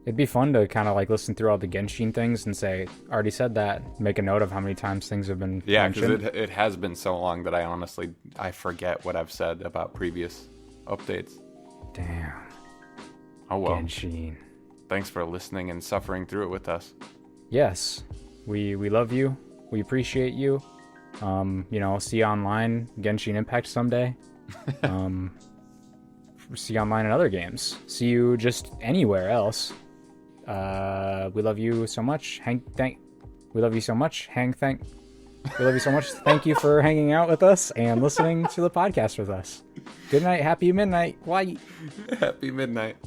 It'd be fun to kind of like listen through all the Genshin things and say, already said that. Make a note of how many times things have been mentioned. Because it has been so long that I forget what I've said about previous updates. Damn. Oh well. Genshin. Thanks for listening and suffering through it with us. Yes. We love you. We appreciate you. See you online, Genshin Impact someday. See you online in other games. See you just anywhere else. We love you so much. We love you so much. We love you so much. Thank you for hanging out with us and listening to the podcast with us. Good night. Happy midnight. Why? Happy midnight.